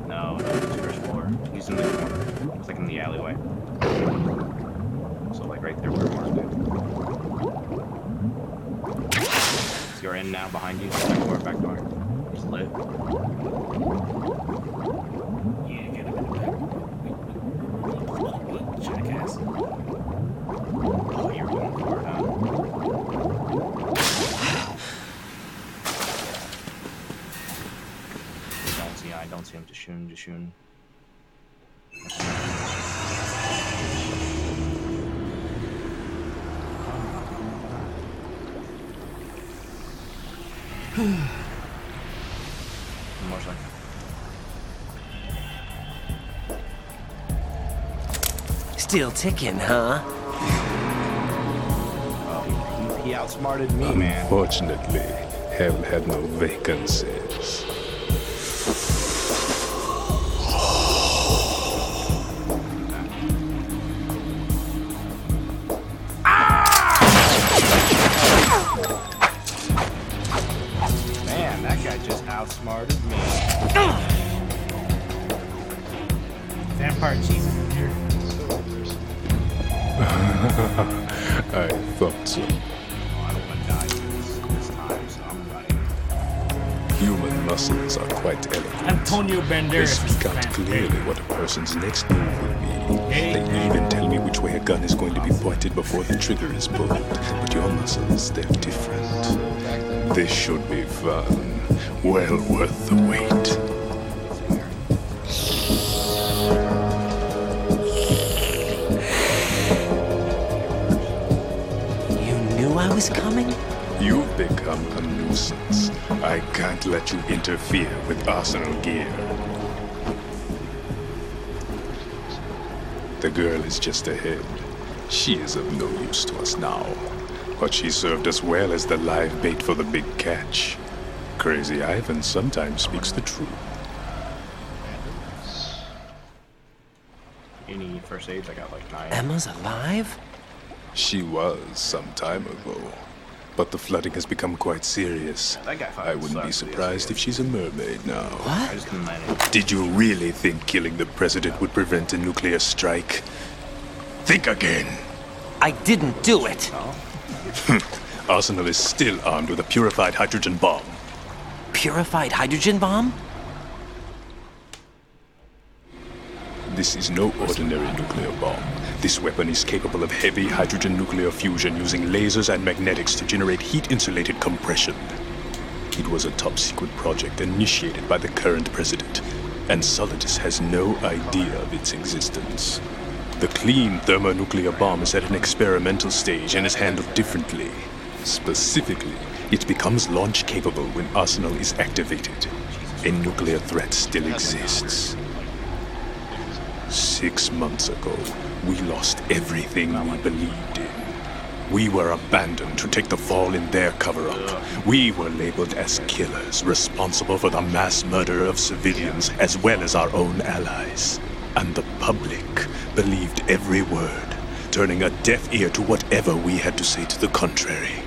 No, it's first floor. He's in the corner. It's like in the alleyway. So like right there where Mars moved. So you're in now behind you. Back door, back door. It's lit. Yeah, get him in the back. Wait. Jackass. Oh, you're going for it, huh? I don't see him. Just shoot. Motorcycle. Still ticking, huh? Oh, he outsmarted me, man. Unfortunately, haven't had no vacancies. Man, that guy just outsmarted me. Vampire cheese. I thought so. I don't want to die this time, so I'm running. Human muscles are quite elegant. Antonio They Banderas. speak out clearly what a person's next move will be. They even tell me which way a gun is going to be pointed before the trigger is pulled. But your muscles, they're different. This should be fun. Well worth the wait. You knew I was coming? You've become a nuisance. I can't let you interfere with arsenal gear. The girl is just ahead. She is of no use to us now. But she served us well as the live bait for the big catch. Crazy Ivan sometimes speaks the truth. Any first aids? I got like 9. Emma's alive? She was some time ago. But the flooding has become quite serious. That guy I wouldn't be surprised if she's a mermaid now. I just couldn't land it. Did you really think killing the president would prevent a nuclear strike? Think again. I didn't do it. Arsenal is still armed with a purified hydrogen bomb. Purified hydrogen bomb? This is no ordinary nuclear bomb. This weapon is capable of heavy hydrogen nuclear fusion using lasers and magnetics to generate heat-insulated compression. It was a top-secret project initiated by the current president, and Solidus has no idea of its existence. The clean thermonuclear bomb is at an experimental stage and is handled differently. Specifically, it becomes launch-capable when Arsenal is activated. A nuclear threat still exists. 6 months ago, we lost everything we believed in. We were abandoned to take the fall in their cover-up. We were labeled as killers, responsible for the mass murder of civilians as well as our own allies. And the public believed every word, turning a deaf ear to whatever we had to say to the contrary.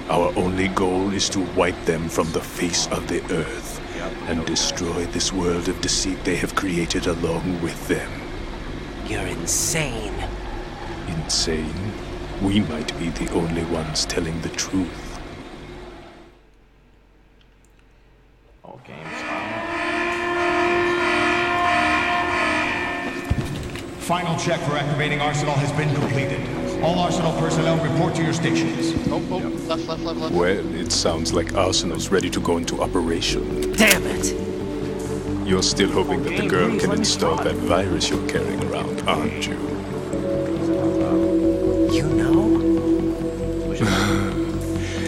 Our only goal is to wipe them from the face of the earth and destroy this world of deceit they have created along with them. You're insane. Insane? We might be the only ones telling the truth. All games. Final check for activating Arsenal has been completed. All Arsenal personnel report to your stations. Oh, left. Well, it sounds like Arsenal's ready to go into operation. Damn it! You're still hoping that the girl can install that virus you're carrying around, aren't you? You know?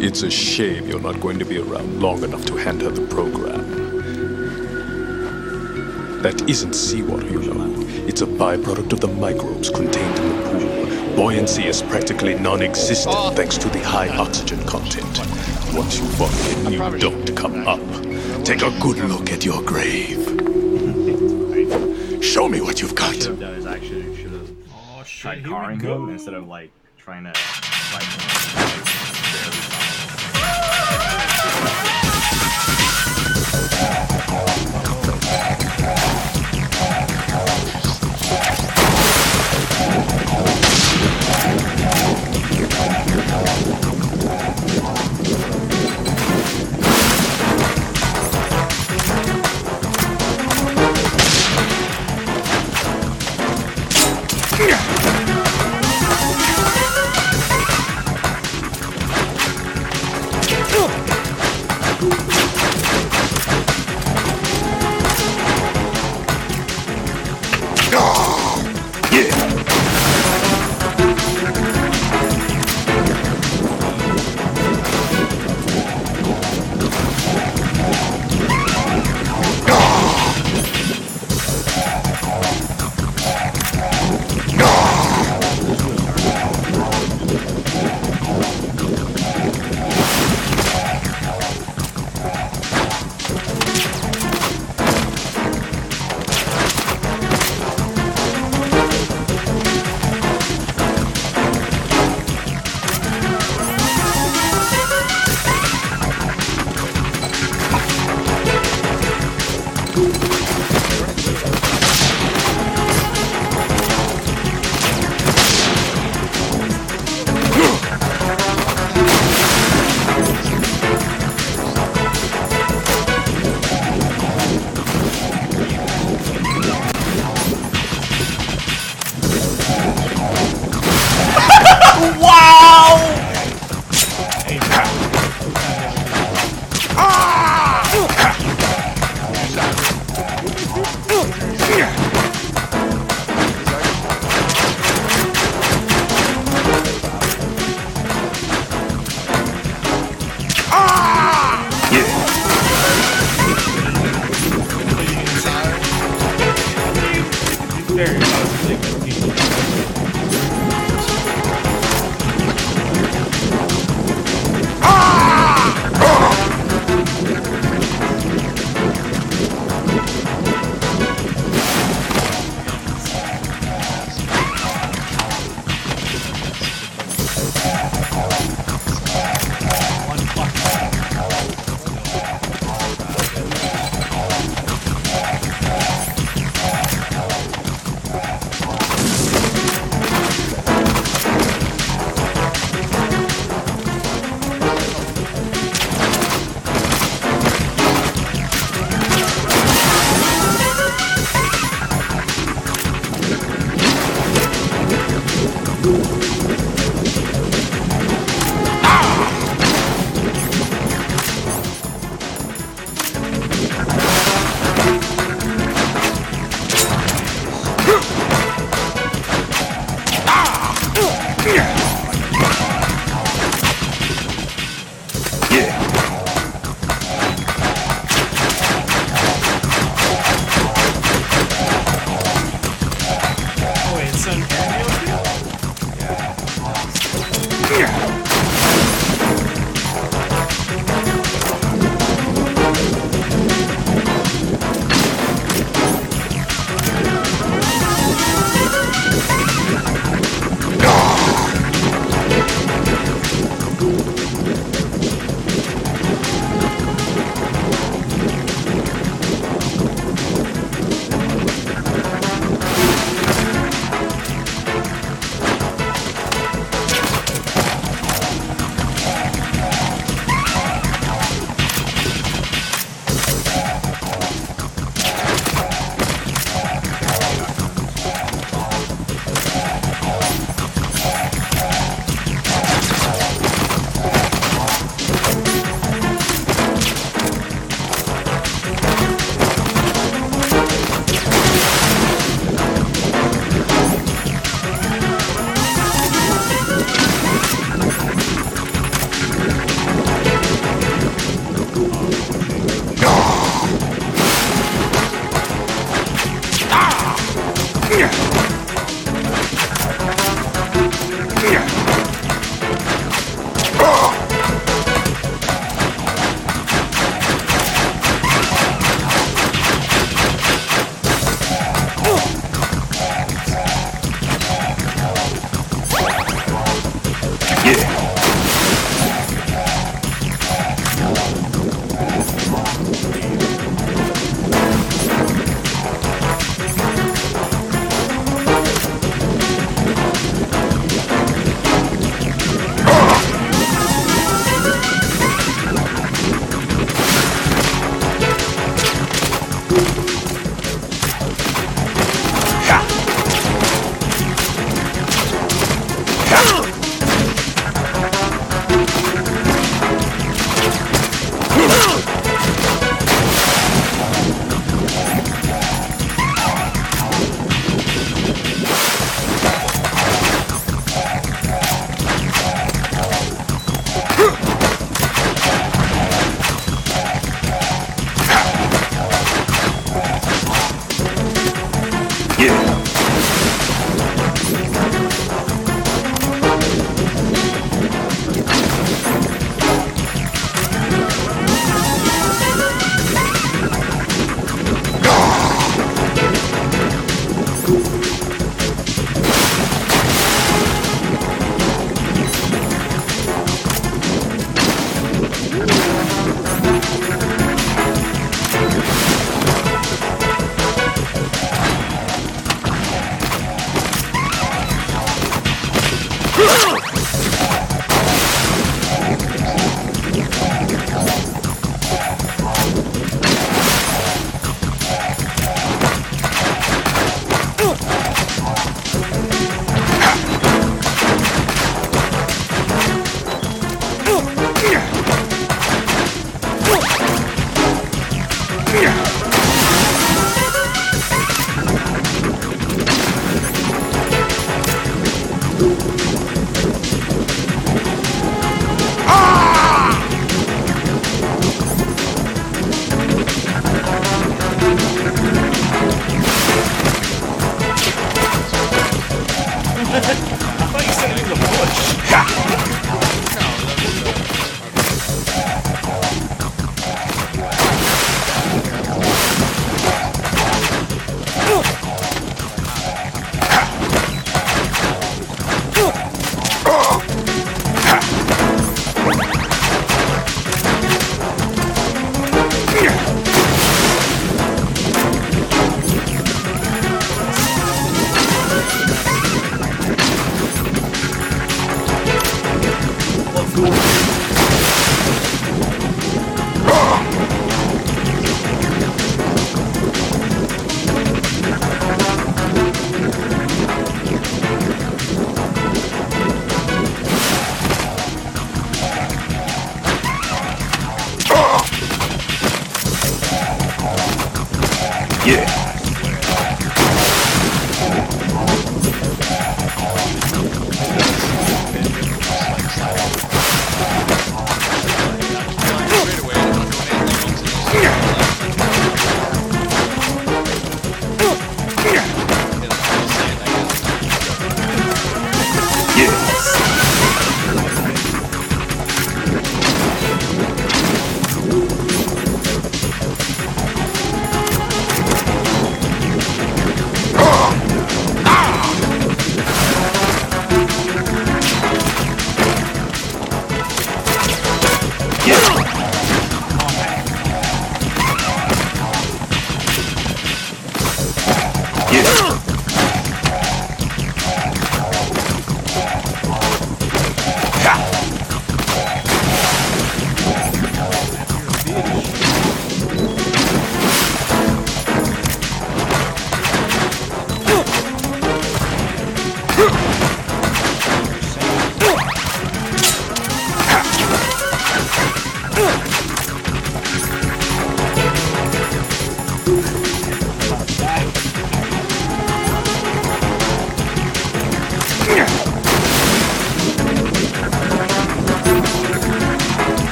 It's a shame you're not going to be around long enough to hand her the program. That isn't seawater, you know. It's a byproduct of the microbes contained in the pool. Buoyancy is practically non-existent thanks to the high oxygen content. Once you fall in, you don't come up. Take a good look at your grave. Show me what you've got. What I should have done is actually should have tried carring him instead of like trying to fight him.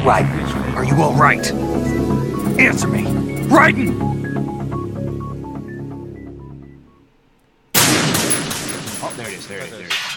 Raiden, are you all right? Answer me. Raiden! Oh, there it is, there it is, there it is.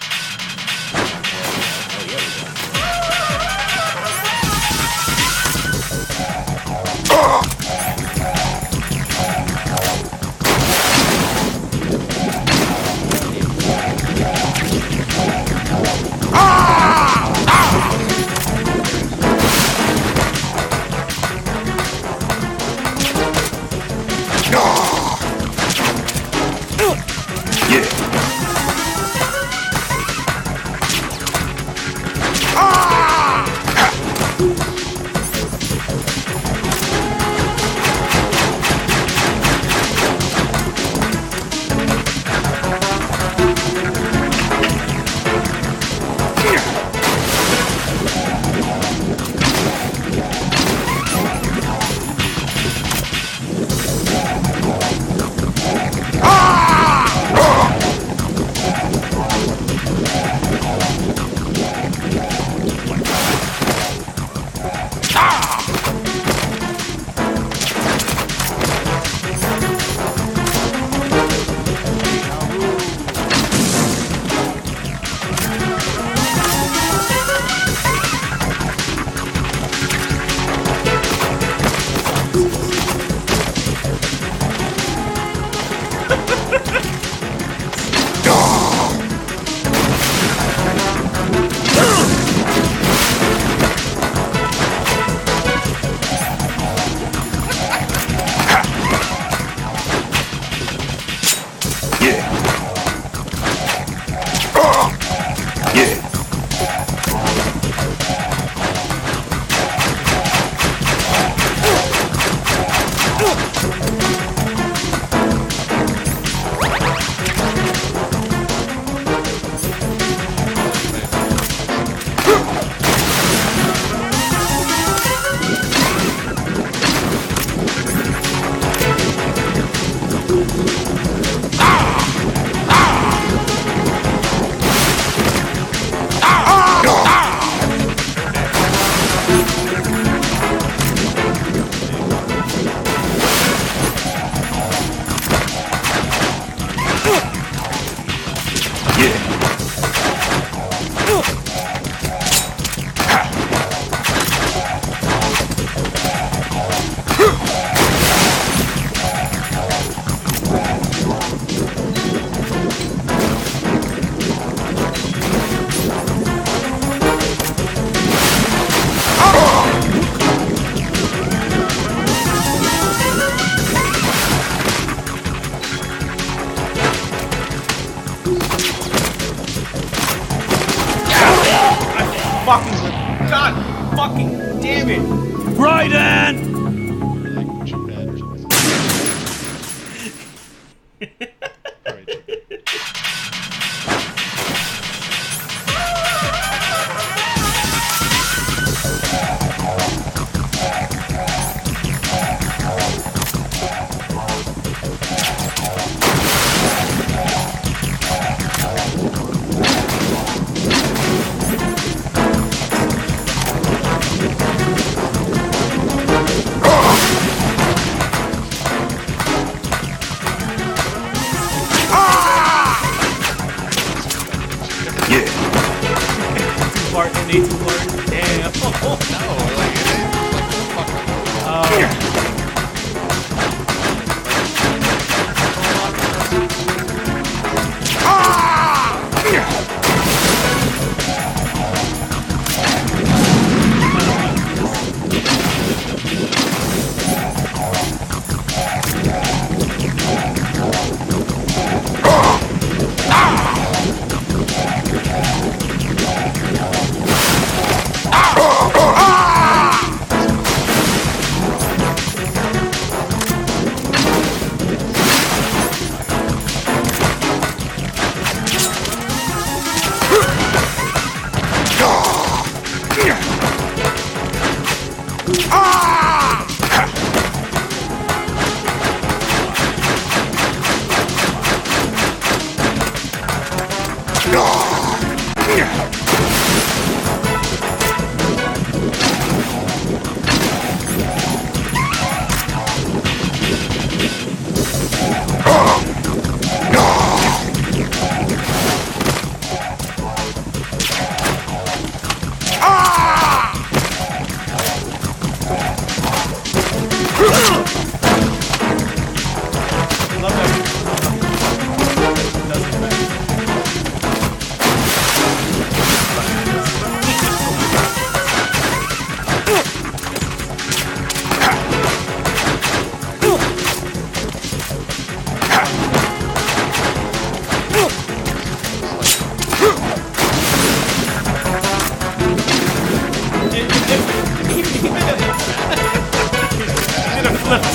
fucking with. God fucking damn it! Raiden! Part and they two-part. Damn. No, like it ain't.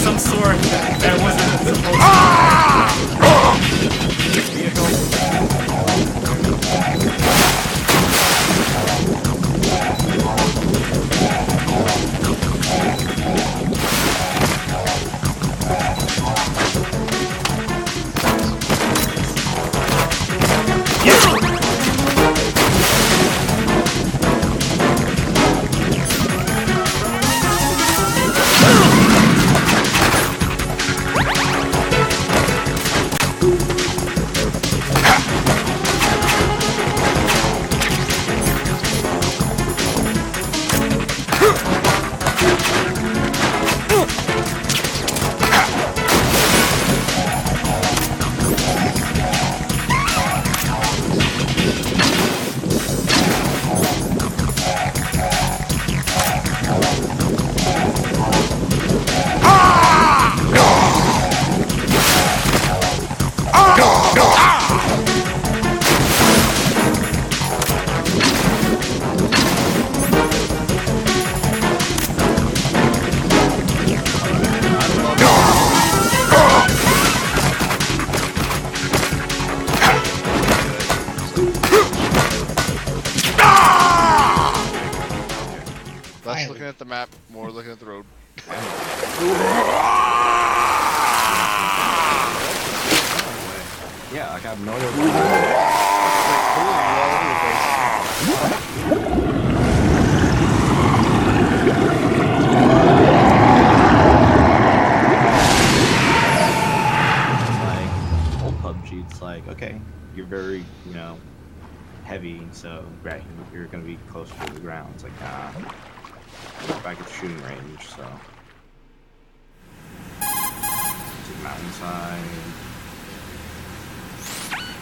Some sort that wasn't supposed Less looking at the map, more looking at the road. Yeah, like I have no like old PUBG, it's like, okay, you're very, you know, heavy, so right, you're gonna be closer to the ground. It's like, back at the shooting range, so to the mountainside.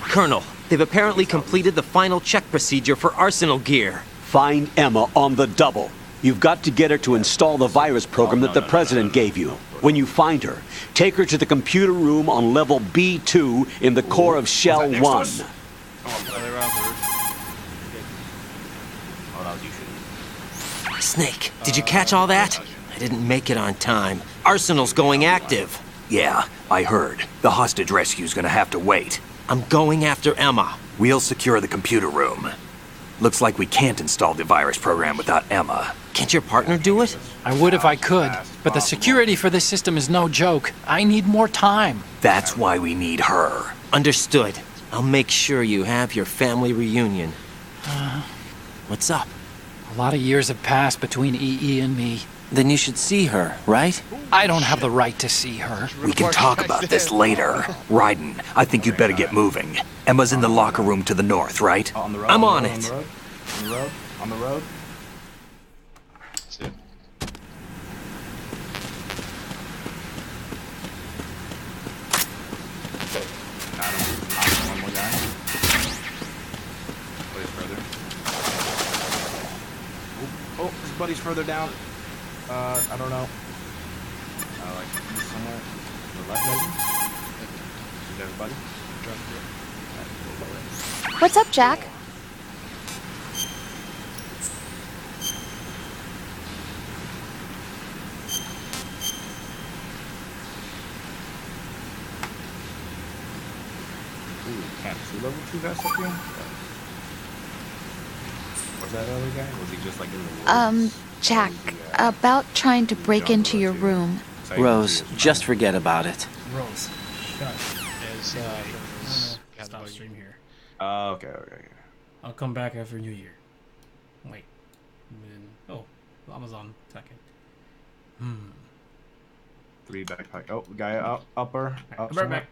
Colonel, they've apparently completed the final check procedure for arsenal gear. Find Emma on the double. You've got to get her to install the virus program that the President gave you. When you find her, take her to the computer room on level B2 in the core of Shell 1. Oh, what else you should eat. Snake, did you catch all that? I didn't make it on time. Arsenal's going active. Yeah, I heard. The hostage rescue's gonna have to wait. I'm going after Emma. We'll secure the computer room. Looks like we can't install the virus program without Emma. Can't your partner do it? I would if I could, but the security for this system is no joke. I need more time. That's why we need her. Understood. I'll make sure you have your family reunion. What's up? A lot of years have passed between EE and me. Then you should see her, right? I don't have the right to see her. We can talk about this later. Raiden, I think you'd better get moving. Emma's in the locker room to the north, right? I'm on it. On the road. That's it. Got him. Knocked one more guy. Buddy's further. Oh, his buddy's further down. I don't know. Like he's somewhere to the left, maybe. Is everybody? What's up, Jack? Ooh, can't see level 2 guys up here? Was that other guy? Was he just like in the woods? Jack, about trying to break into your room. Rose, just forget about it. Rose, shut. As, Stop stream here. Okay. I'll come back after New Year. Wait. Oh, Amazon second. 3 backpack. Oh, guy upper. Right, back.